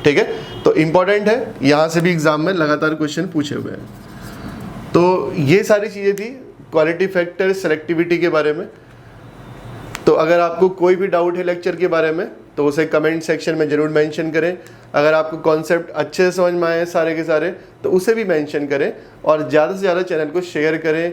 ठीक है। तो इम्पॉर्टेंट है, यहाँ से भी एग्जाम में लगातार क्वेश्चन पूछे हुए हैं। तो ये सारी चीज़ें थी क्वालिटी फैक्टर, सेलेक्टिविटी के बारे में। तो अगर आपको कोई भी डाउट है लेक्चर के बारे में तो उसे कमेंट सेक्शन में ज़रूर मेंशन करें। अगर आपको कॉन्सेप्ट अच्छे से समझ में आए सारे के सारे तो उसे भी मेंशन करें, और ज़्यादा से ज़्यादा चैनल को शेयर करें,